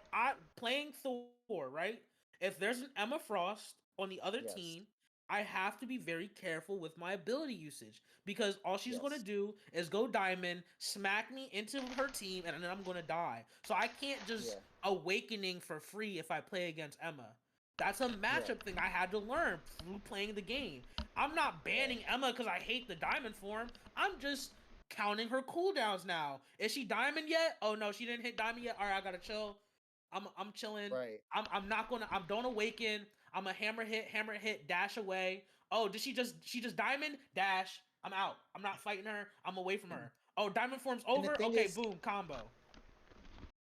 playing Thor, right? If there's an Emma Frost on the other Yes, team, I have to be very careful with my ability usage because all she's gonna yes, do is go diamond, smack me into her team, and then I'm gonna die. So I can't just yeah, awakening for free if I play against Emma. That's a yeah, matchup thing I had to learn through playing the game. I'm not yeah. banning Emma because I hate the diamond form. I'm just counting her cooldowns now. Is she diamond yet? Oh no, she didn't hit diamond yet. All right, I gotta chill. I'm chilling. Right. I'm not gonna. I'm don't awaken. I'm a hammer hit, dash away. Oh, did she just diamond dash? I'm out. I'm not fighting her. I'm away from her. Oh, diamond form's And the over. thing Okay, is, boom, combo.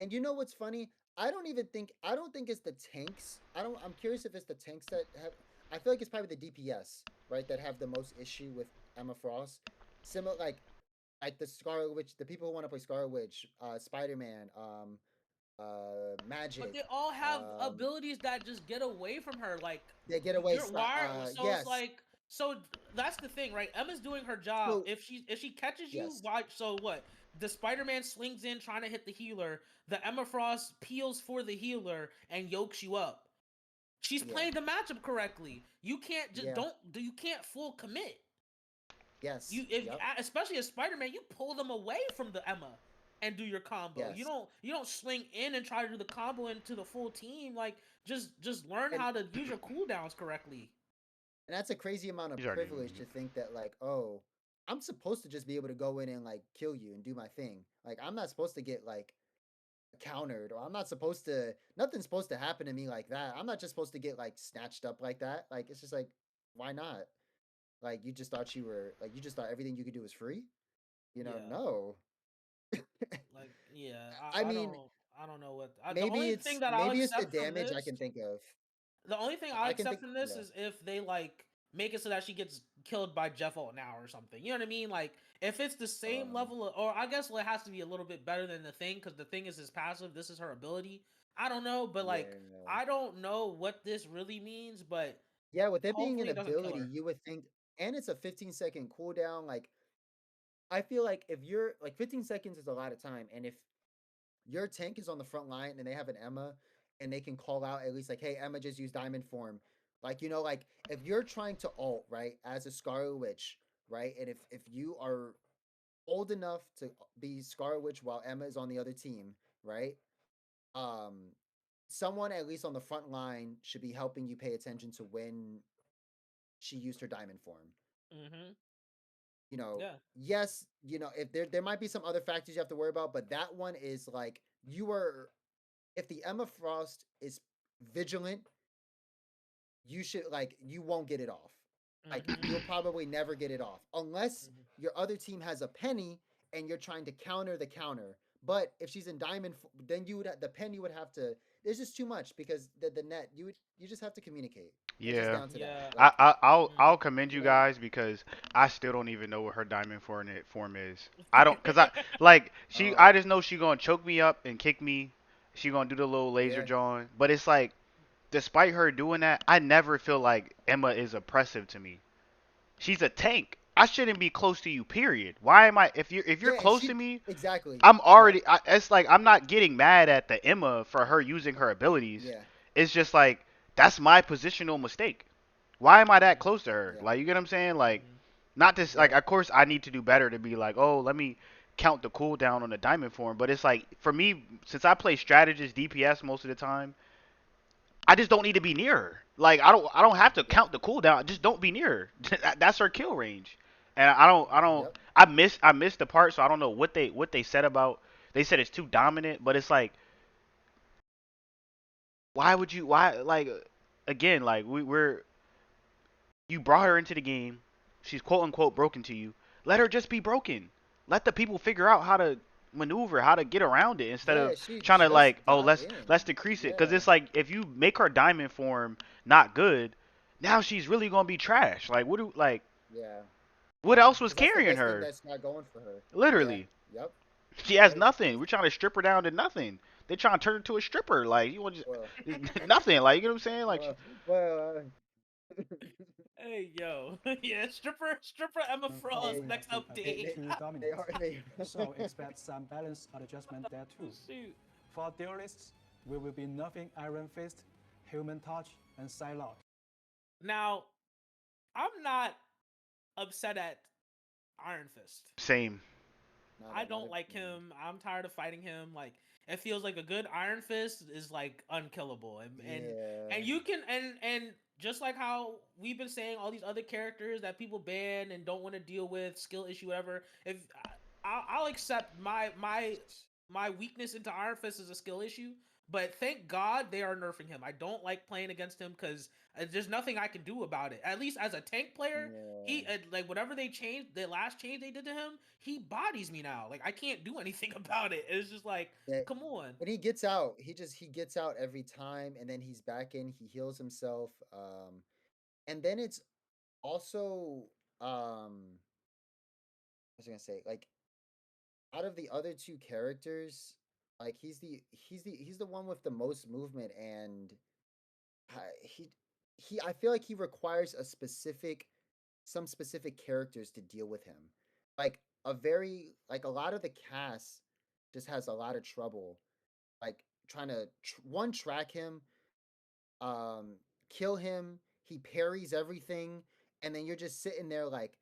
and you know what's funny? I don't think it's the tanks. I'm curious if it's the tanks that have. I feel like it's probably the DPS, right, that have the most issue with Emma Frost. Similar, like the Scarlet Witch, the people who want to play Scarlet Witch, Spider Man, But Magic, they all have um, abilities that just get away from her. Like they get away. you're why so it's Yes. like so that's the thing, right? Emma's doing her job. So If she catches you, yes, why so what? The Spider-Man swings in trying to hit the healer. The Emma Frost peels for the healer and yokes you up. She's yeah, playing the matchup correctly. You can't just yeah, don't do you can't full commit. yes, You if yep, especially as Spider-Man, you pull them away from the Emma and do your combo. yes, You don't swing in and try to do the combo into the full team. Like just learn and how to use your cooldowns correctly. and that's a crazy amount of He's already privilege to think that like, oh, I'm supposed to just be able to go in and like kill you and do my thing. Like I'm not supposed to get like countered or I'm not supposed to nothing's supposed to happen to me like that. I'm not just supposed to get like snatched up like that. Like it's just like why not? Like you just thought everything you could do was free? Yeah. No. Like yeah, I mean, I don't know what the only thing that I'll maybe it's the accept from damage I this can think of. the only thing I'll I can think accept from this yeah. is if they like make it so that she gets killed by Jeff Ult now or something. You know what I mean? Like if it's the same Um level of, or I guess it has to be a little bit better than the thing because the thing is his passive. This is her ability. I don't know, but yeah, like no. I don't know what this really means, but Yeah, with it being an hopefully it doesn't kill ability, her. you would think and it's a 15-second cooldown, like I feel like if you're like 15 seconds is a lot of time, and if your tank is on the front line and they have an Emma and they can call out at least like, hey, Emma just used diamond form. Like, like if you're trying to ult, right, as a Scarlet Witch, right? And if you are old enough to be Scarlet Witch while Emma is on the other team, right? Um, someone at least on the front line should be helping you pay attention to when she used her diamond form. Mm-hmm. you know, Yeah. yes, if there might be some other factors you have to worry about, but that one is like you are if the Emma Frost is vigilant, you won't get it off. Like you'll Mm-hmm. probably never get it off unless Mm-hmm. your other team has a penny and you're trying to counter the counter. But if she's in then the penny would have to. There's just too much because the net you just have to communicate. It's just Yeah. down to that. Yeah. Like I'll commend you you know, guys because I still don't even know what her diamond form is. I don't, cause I like I um, just know she gonna choke me up and kick me. She gonna do the little laser yeah, drawing, but it's like despite her doing that, I never feel like Emma is oppressive to me. She's a tank. I shouldn't be close to you. Period. Why am I? If you're Yeah, and close she to me, exactly. I'm Yep. already. It's like I'm not getting mad at the Emma for her using her abilities. Yeah. It's just like that's my positional mistake. Why am I that close to her? Yeah. Like, you get what I'm saying? Like, Mhm. not this. Like, Yep. of course, I need to do better to be like, oh, let me count the cooldown on the diamond form. But it's like for me, since I play strategist DPS most of the time, I just don't need to be near her. Like, I don't have to count the cooldown. Just don't be near her. That's her kill range. And I don't. Yep. I missed the part, so I don't know what they said about. They said it's too dominant, but it's like, why would you? Why like again? Like we're you brought her into the game. She's quote unquote broken to you. Let her just be broken. Let the people figure out how to maneuver, how to get around it instead Yeah, of she trying to just like, oh, got let's in. decrease it. Cause Yeah. it's like if you make her diamond form not good, now she's really gonna be trash. Like Yeah. what else was Because that's the carrying best thing her? that's not going for her. Yeah. Literally, Yep. she has Yep. nothing. We're trying to strip her down to nothing. They trying to turn her into a stripper. Like you want just Well. nothing. Like you know what I'm saying? Like Well. Hey yo, yeah, stripper Emma Now Frost we next have the update. ability to they dominate. are they. So expect some balance adjustment there too. Shoot. For duelists, we will be nerfing Iron Fist, Human Touch, and Psylocke. Now, I'm not upset at Iron Fist. same. I don't like him. I'm tired of fighting him. Like it feels like a good Iron Fist is like unkillable, and Yeah. you can and just like how we've been saying, all these other characters that people ban and don't want to deal with, skill issue, whatever. If I'll accept my weakness into Iron Fist as a skill issue, but thank God they are nerfing him. I don't like playing against him because there's nothing I can do about it. At least as a tank player, he Yeah. like whatever they changed, the last change they did to him, he bodies me now. Like I can't do anything about it. It's just like, Yeah. come on. When he gets out, he gets out every time, and then he's back in. He heals himself. And then it's also what was I gonna say? Like out of the other two characters, like he's the one with the most movement, and he I feel like he requires some specific characters to deal with him. Like a lot of the cast just has a lot of trouble like trying to one track him, um kill him. He parries everything, and then you're just sitting there like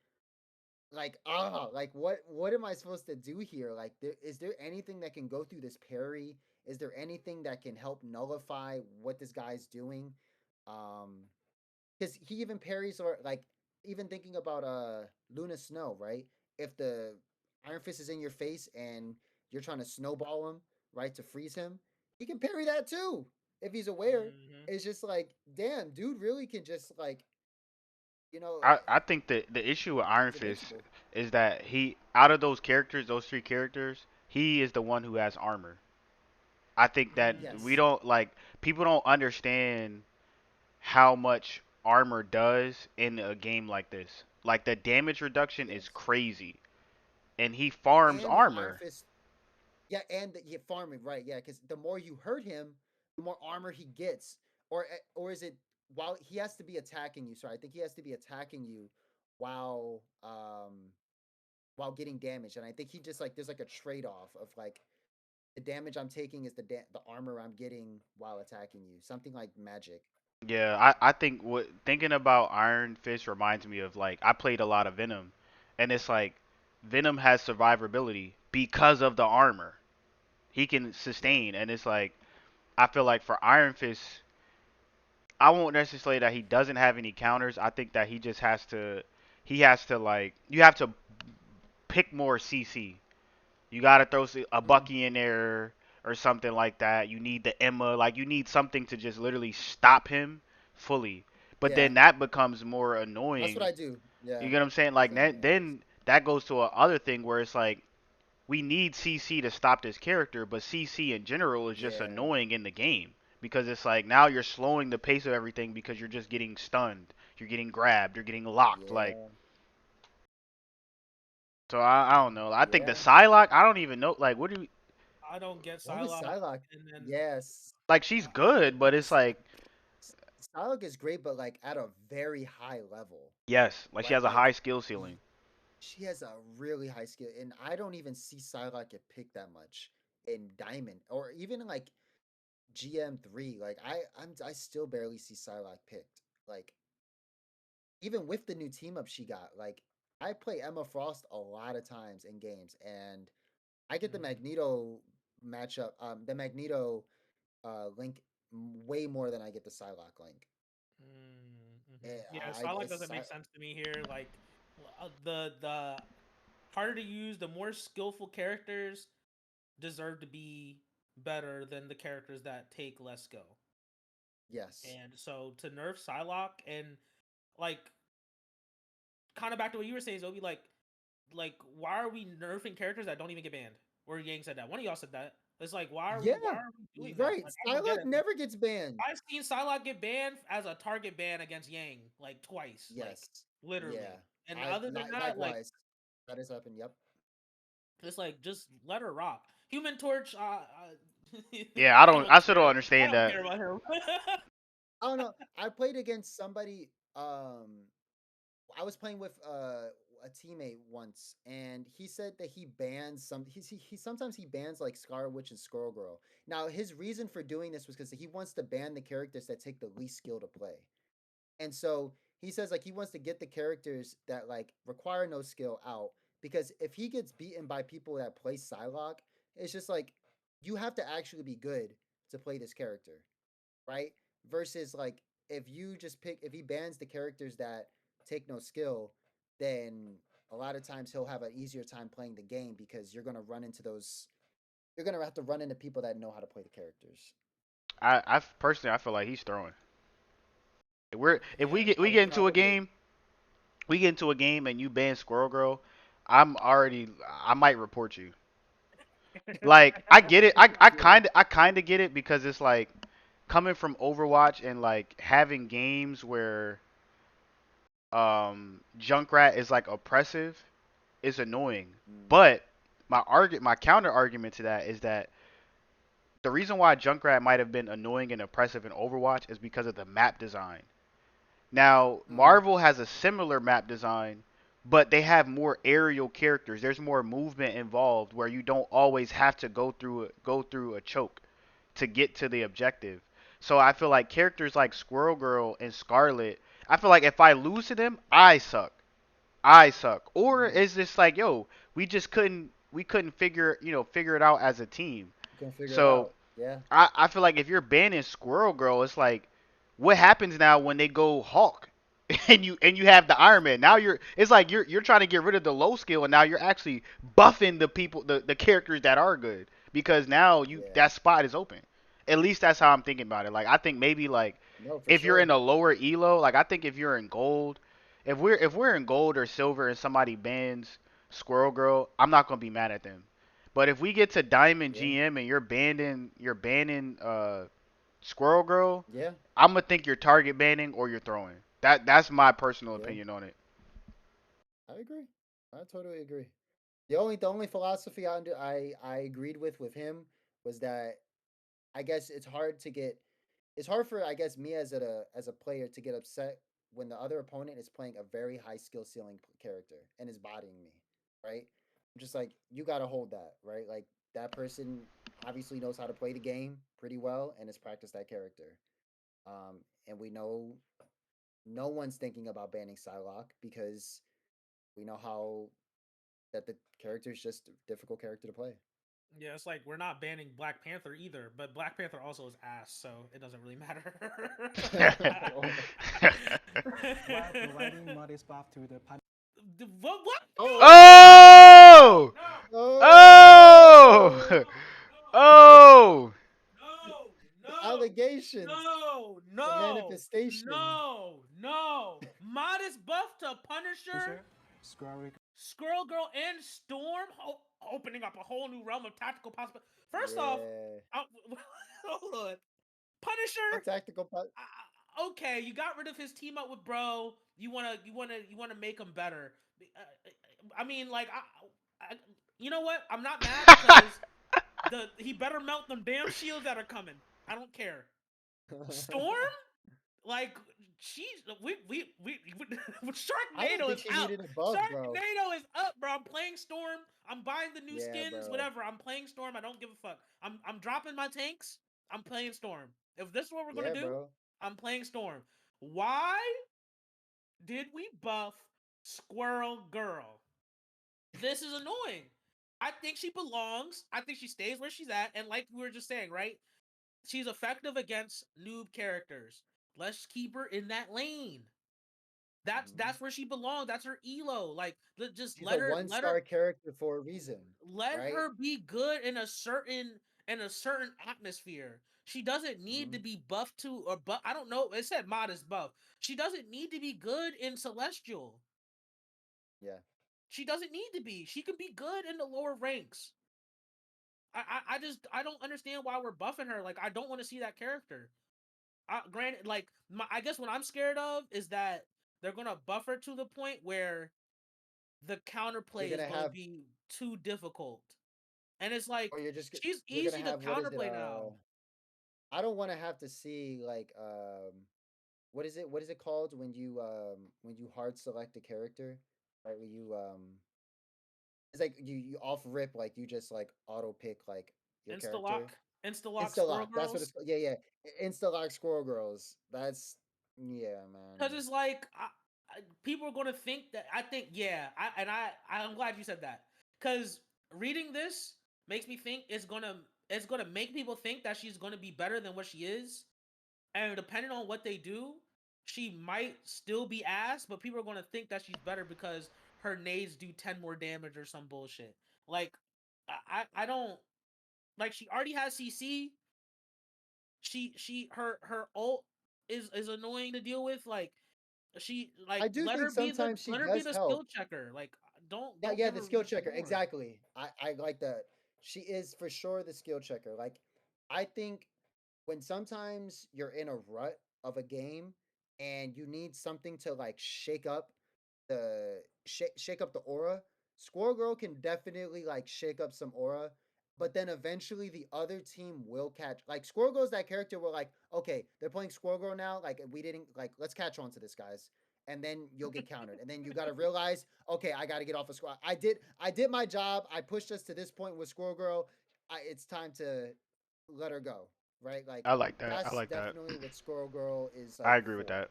what am I supposed to do here? Like is there anything that can go through this parry? Is there anything that can help nullify what this guy's doing? Um because he even parries, or like even thinking about Luna Snow, right? If the Iron Fist is in your face and you're trying to snowball him, right, to freeze him, he can parry that too if he's aware. Mhm. It's just like, damn, dude really can just like, you know, I think the issue with Iron he's Fist invincible. is that he out of those characters, those three characters, he is the one who has armor. I think that we Yes. don't like people don't understand how much armor does in a game like this. Like the damage reduction is Yes. crazy, and he farms And with Iron armor. Fist, yeah, and yeah, farming, right? Yeah, because the more you hurt him, the more armor he gets. Or is it while he has to be attacking you? So I think he has to be attacking you while while getting damage. And I think he just like there's like a trade off of like the damage I'm taking is the armor I'm getting while attacking you. Something like magic. Yeah, I think what thinking about Iron Fist reminds me of like I played a lot of Venom, and it's like Venom has survivability because of the armor. He can Yeah. sustain, and it's like I feel like for Iron Fist, I won't necessarily say that he doesn't have any counters. I think that he has to like you have to pick more CC. You gotta throw a Mm, Bucky in there or something like that. You need the Emma, like you need something to just literally stop him fully. But yeah. then that becomes more That's what annoying. I do. You Yeah. get what I'm saying? Like Exactly. then that goes to a other thing where it's like we need CC to stop this character, but CC in general is just Yeah. annoying in the game because it's like now you're slowing the pace of everything because you're just getting stunned, you're getting grabbed, you're getting locked. Like Yeah. so, I don't know. I think the Yeah. Psylocke, I don't even know. Like what do you I don't get What was Psylocke, Psylocke? and then Yes. like? She's good, but it's like Psylocke is great, but like at a very high level, yes, like she right? has a Like high skill y- ceiling. she has a really high skill, and I don't even see Psylocke get picked that much in Diamond or even like GM3. Like I still barely see Psylocke picked. Like even with the new team up she got, like I play Emma Frost a lot of times in games, and I get the Mhm. Magneto matchup, the Magneto link way more than I get the Psylocke link. Mm-hmm. Yeah, Psylocke doesn't make sense to me here. Like the harder to use, the more skillful characters deserve to be better than the characters that take less skill. Yes. And so to nerf Psylocke and like kind of back to what you were saying, Zobi, like why are we nerfing characters that don't even get banned? Or Yang said that. One of y'all said that. It's like Yeah, why are we doing that? right. Like I don't get Psylocke it. Like, never gets banned. I've seen Psylocke get banned as a target ban against Yang like twice, like Yes. literally. Yeah. And I other than that, like likewise. That has happened. Yep. it's like just let her rock. Human Torch, Yeah, I I don't. don't I still don't care. I understand don't that. care about him. I don't know. I played against somebody. I was playing with a teammate once, and he said that he bans some. He sometimes he bans like Scar Witch and Squirrel Girl. Now his reason for doing this was because he wants to ban the characters that take the least skill to play. And so he says like he wants to get the characters that like require no skill out, because if he gets beaten by people that play Psylocke, it's just like you have to actually be good to play this character, right? Versus like if he bans the characters that take no skill, then a lot of times he'll have an easier time playing the game because you're gonna have to run into people that know how to play the characters. I personally, I feel like he's throwing. If Yeah. we Oh, get into a probably. game, we get into a game and you ban Squirrel Girl, I'm already I might report you. Like I get it. I kind of get it because it's like coming from Overwatch and like having games where Junkrat is like oppressive is annoying. Mm, But my counter argument to that is that the reason why Junkrat might have been annoying and oppressive in Overwatch is because of the map design. Now, mm, Marvel has a similar map design, but they have more aerial characters. There's more movement involved where you don't always have to go through a choke to get to the objective. So I feel like characters like Squirrel Girl and Scarlet, I feel like if I lose to them, I suck. I suck. Or mm-hmm. is this like, yo, we couldn't figure it out as a team. You can figure it So out. Yeah. I feel like if you're banning Squirrel Girl, it's like, what happens now when they go Hulk, and you have the Iron Man? Now it's like you're trying to get rid of the low skill, and now you're actually buffing the people, the characters that are good, because now Yeah. that spot is open. At least that's how I'm thinking about it. Like I think maybe like No, for if you're in sure. a lower elo, like I think if you're in gold, if we're in gold or silver and somebody bans Squirrel Girl, I'm not gonna be mad at them. But if we get to Diamond Yeah. GM and you're banning Squirrel Girl, Yeah. I'm gonna think you're target banning or you're throwing. That's my personal Yeah. opinion on it. I agree. I totally agree. The only philosophy I agreed with him was that I guess it's hard for I guess me as a player to get upset when the other opponent is playing a very high skill ceiling character and is bodying me, right? I'm just like you got to hold that, right? Like that person obviously knows how to play the game pretty well and has practiced that character. And we know no one's thinking about banning Psylocke because we know how that the character is just a difficult character to play. Yeah, it's like we're not banning Black Panther either, but Black Panther also is ass, so it doesn't really matter. while providing modest buff to the punch. What? What? Oh! Oh, Oh! Oh! No! the No! allegations, No! the No! manifestation. No! No! Modest buff to Punisher, Squirrel Squirrel Girl, and Storm, opening up a whole new realm of tactical possibilities. First off, Yeah, hold on. a Punisher, tactical pot. okay, you got rid of his team up with Bro. You wanna make him better. I mean, like, you know what? I'm not mad because he better melt them damn shields that are coming. I don't care. Storm, like, I didn't Sharknado think is she out. needed a buff, bro. Sharknado is up, bro. I'm playing Storm. I'm buying the new Yeah, skins, bro. whatever. I'm playing Storm. I don't give a fuck. I'm dropping my tanks. I'm playing Storm. If this is what we're Yeah, gonna do, bro. I'm playing Storm. Why did we buff Squirrel Girl? This is annoying. I think she belongs. I think she stays where she's at. And like we were just saying, right? She's effective against noob characters. Let's keep her in that lane. That's where she belongs. That's her elo. Like just She's a one-star character for a reason, let right? her be good in a certain atmosphere. She doesn't need to be buffed to or but I don't know. It said modest buff. She doesn't need to be good in Celestial. Yeah. She doesn't need to be. She can be good in the lower ranks. I don't understand why we're buffing her. Like I don't want to see that character. Granted, like I guess what I'm scared of is that they're gonna buff her to the point where the counterplay is gonna be too difficult, and it's like or she's you're easy gonna to have what is it? counterplay now. I don't want to have to see like what is it called when you hard select a character, right? When you it's like you off rip like you just like auto pick like your character. Insta lock, Insta Squirrel lock. That's what Girls. it's called. Yeah, yeah. Insta lock Squirrel Girls. That's yeah, man. Because it's like people are gonna think that. I think I'm glad you said that because reading this makes me think it's gonna make people think that she's gonna be better than what she is, and depending on what they do, she might still be ass, but people are gonna think that she's better because her nades do 10 more damage or some bullshit. Like I don't like she already has CC. Her ult is annoying to deal with. Like she I do think sometimes she let her be does the help. skill checker. Like don't Yeah, give the her skill checker. more. Exactly. I like that. She is for sure the skill checker. Like I think when sometimes you're in a rut of a game and you need something to like shake up the aura, Squirrel Girl can definitely like shake up some aura, but then eventually the other team will catch. Like Squirrel Girl's that character where like, okay, they're playing Squirrel Girl now. Like we didn't like let's catch on to this, guys. And then you'll get countered. And then you gotta realize, okay, I gotta get off a squad. I did my job. I pushed us to this point with Squirrel Girl. It's time to let her go. Right? Like I like that. I that's like that. definitely what Squirrel Girl is I like agree with for. that.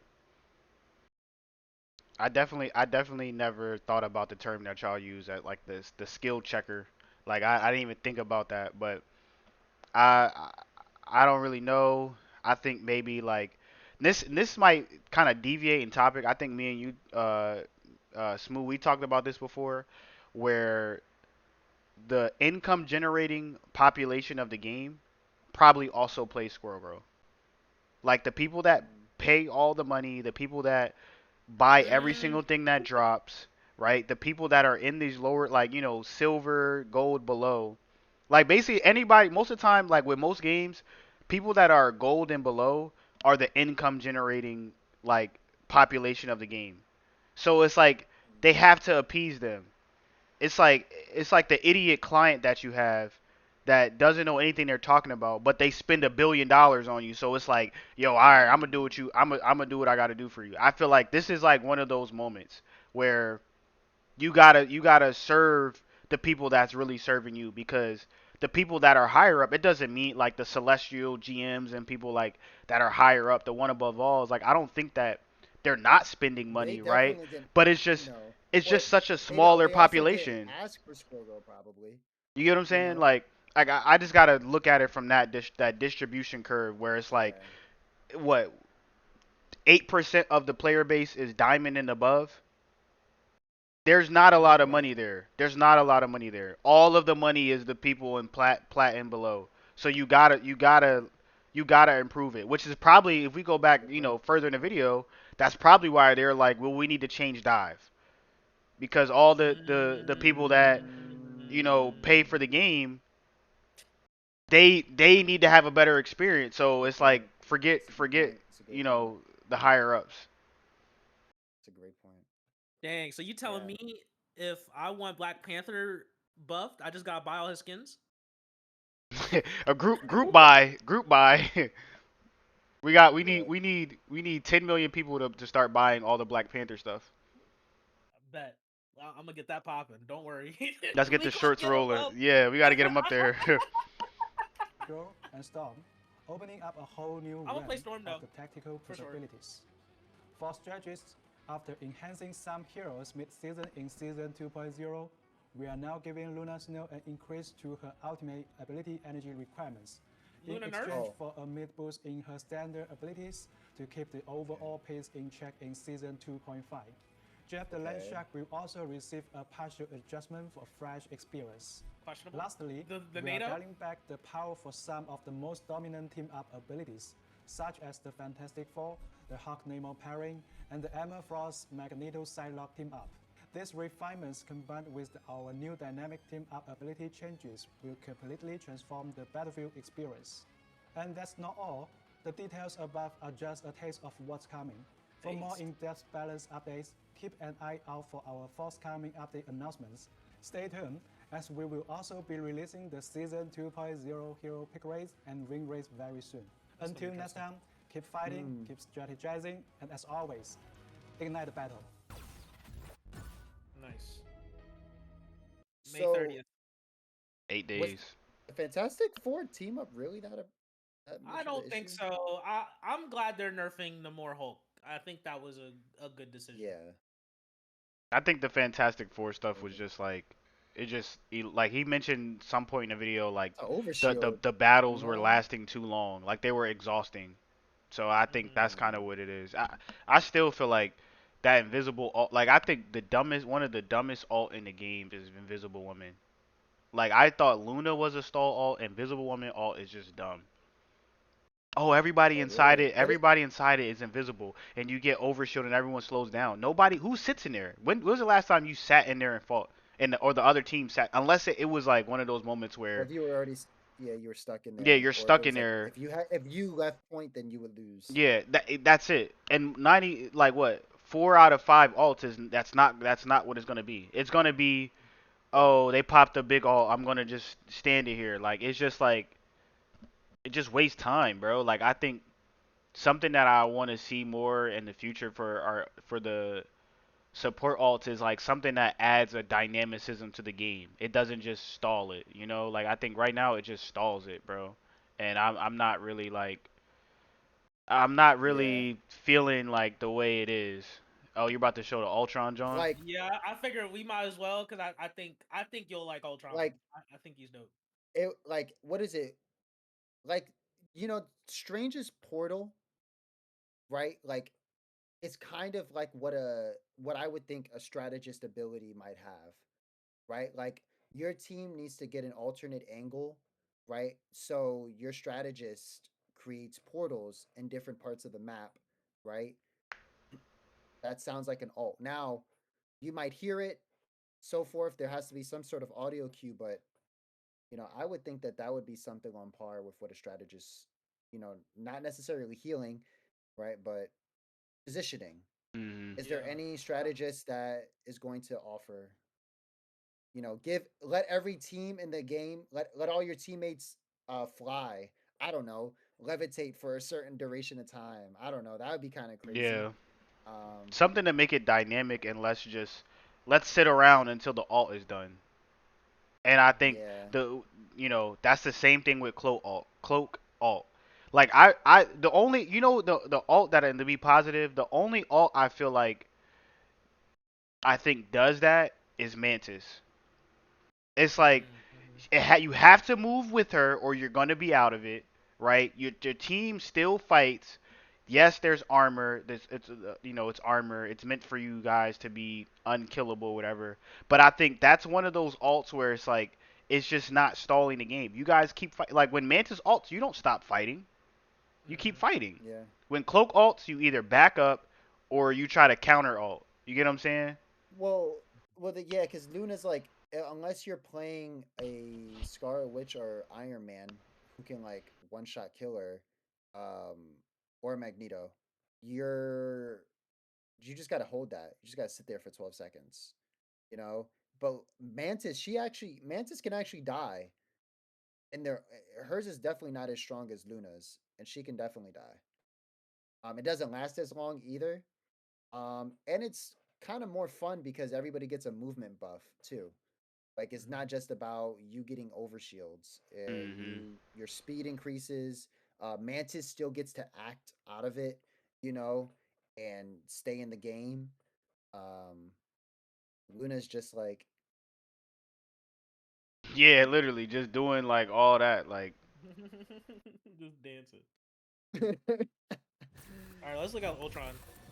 I definitely never thought about the term that y'all use at like this the skill checker. Like I didn't even think about that, but I I don't really know. I think maybe like this might kind of deviate in topic. I think me and you Smooth, we talked about this before where the income generating population of the game probably also plays Squirrel Girl. Like the people that pay all the money, the people that buy every single thing that drops, right? The people that are in these lower, like, silver, gold below. Like, basically, anybody, most of the time, like, with most games, people that are gold and below are the income generating, like, population of the game. So it's like, they have to appease them. It's like the idiot client that you have that doesn't know anything they're talking about, but they spend $1 billion on you. So it's like, yo, all right, I'm gonna do what I'm gonna do what I gotta do for you. I feel like this is like one of those moments where you gotta serve the people that's really serving you because the people that are higher up, it doesn't mean like the celestial GMs and people like that are higher up, the one above all is like I don't think that they're not spending They money, right? definitely didn't, But it's you just know. it's Well, just such a they know smaller they also didn't population. ask for Squirrel Girl probably. You get what I'm You saying? know. Like I just gotta look at it from that distribution curve where it's like Yeah. what 8% of the player base is diamond and above. There's not a lot of Right. money there. There's not a lot of money there. All of the money is the people in plat and below. So you gotta improve it. Which is probably if we go back, Good point. further in the video, that's probably why they're like, well, we need to change dive because all the people that pay for the game, they need to have a better experience. So Good it's like point. forget It's a good forget point. It's a great you point. know the higher ups. It's a great point. Dang, so you telling Yeah. me if I want Black Panther buffed, I just gotta buy all his skins? A group buy. Yeah. We need 10 million people to start buying all the Black Panther stuff. Bet. I'm gonna get that popping. Don't worry. Let's get We the gonna shorts get 'em rolling. up. Yeah, we got to get them up there. Grow and Storm, opening up a whole new I'm gonna realm play Storm of though, the tactical for sure. possibilities. For strategists, after enhancing some heroes mid-season in Season 2.0, we are now giving Luna Snow an increase to her ultimate ability energy requirements, in Luna nerf? exchange Oh. for a mid-boost in her standard abilities to keep the overall pace in check in Season 2.5. Jeff the Land Okay. Shark will also receive a partial adjustment for fresh experience. Questionable. Lastly, The we are NATO? dialing back the power for some of the most dominant team-up abilities, such as the Fantastic Four, the Hawk Nemo pairing, and the Emma Frost Magneto Psylocke team-up. These refinements combined with our new dynamic team-up ability changes will completely transform the battlefield experience. And that's not all. The details above are just a taste of what's coming. For more Taste. in-depth balance updates, keep an eye out for our forthcoming update announcements. Stay tuned, as we will also be releasing the Season 2.0 hero pick race and win race very soon. That's gonna be Until next interesting. time, keep fighting, keep strategizing, and as always, ignite the battle. Nice. May So 30th. 8 was days. the Fantastic Four team up really that much I of don't an think issue? so. I'm glad they're nerfing the more Hulk. I think that was a good decision. Yeah. I think the Fantastic Four stuff was Mhm. just like like he mentioned some point in the video like It's an overshield, the you battles were know? lasting too long, like they were exhausting. So I think that's kind of Mm. what it is. I still feel like that invisible alt, like I think the dumbest one of the dumbest alt in the game is Invisible Woman. Like I thought Luna was a stall alt, Invisible Woman alt is just dumb. Oh, Oh, really? What it everybody inside it is invisible, and you get overshield, and everyone slows down. Nobody who sits in there. When was the last time you sat in there and fought, or the other team sat? Unless it was like one of those moments or where, if you were already yeah, you were stuck in yeah, there, you're or if it stuck in was like there. if you left point, then you would lose. Yeah, that's it. And 90, like what? 4 out of 5 alts is that's not what it's gonna be. It's gonna be, oh, they popped a big alt. I'm gonna just stand it here. Like it's just like it just wastes time, bro. Like I think something that I want to see more in the future for the support alts is like something that adds a dynamicism to the game. It doesn't just stall it, you know? Like I think right now it just stalls it, bro. And I'm not really like I'm not Yeah. really feeling like the way it is. Oh, you're about to show the Ultron, John? Like Yeah, I figure we might as well because I think you'll like Ultron. like I think he's dope. it like what is it? Like Strange's portal, right? Like it's kind of like what I would think a strategist ability might have, right? Like your team needs to get an alternate angle, right? So your strategist creates portals in different parts of the map, right? That sounds like an alt. Now, you might hear it, so forth. There has to be some sort of audio cue, but I would think that that would be something on par with what a strategist, not necessarily healing, right? But positioning. Mhm. Is there Yeah. any strategist that is going to offer, let every team in the game, let all your teammates fly. I don't know, levitate for a certain duration of time. I don't know. That would be kind of crazy. Yeah. Um, Something to make it dynamic and let's sit around until the alt is done. And I think yeah. the that's the same thing with cloak alt. Like the only the alt that to be positive, the only alt I feel like I think does that is Mantis. It's like Mm-hmm. you have to move with her or you're gonna be out of it, right? Your team still fights. Yes, there's armor. It's it's armor. It's meant for you guys to be unkillable, whatever. But I think that's one of those alts where it's like it's just not stalling the game. You guys keep fight like when Mantis alts, you don't stop fighting. You keep Mm-hmm. fighting. Yeah. When Cloak alts, you either back up or you try to counter alt. You get what I'm saying? Well, yeah, because Luna's like, unless you're playing a Scarlet Witch or Iron Man who can like one shot kill her, um, or Magneto, you're you just gotta hold that. You just gotta sit there for 12 seconds, you know. But Mantis can actually die, and hers is definitely not as strong as Luna's, and she can definitely die. It doesn't last as long either. And it's kind of more fun because everybody gets a movement buff too. Like it's not just about you getting overshields. Mhm. Your speed increases. Mantis still gets to act out of it, you know, and stay in the game. Um, Luna's just like Yeah, literally just doing like all that. Like, Just dancing. All right, let's look at Ultron.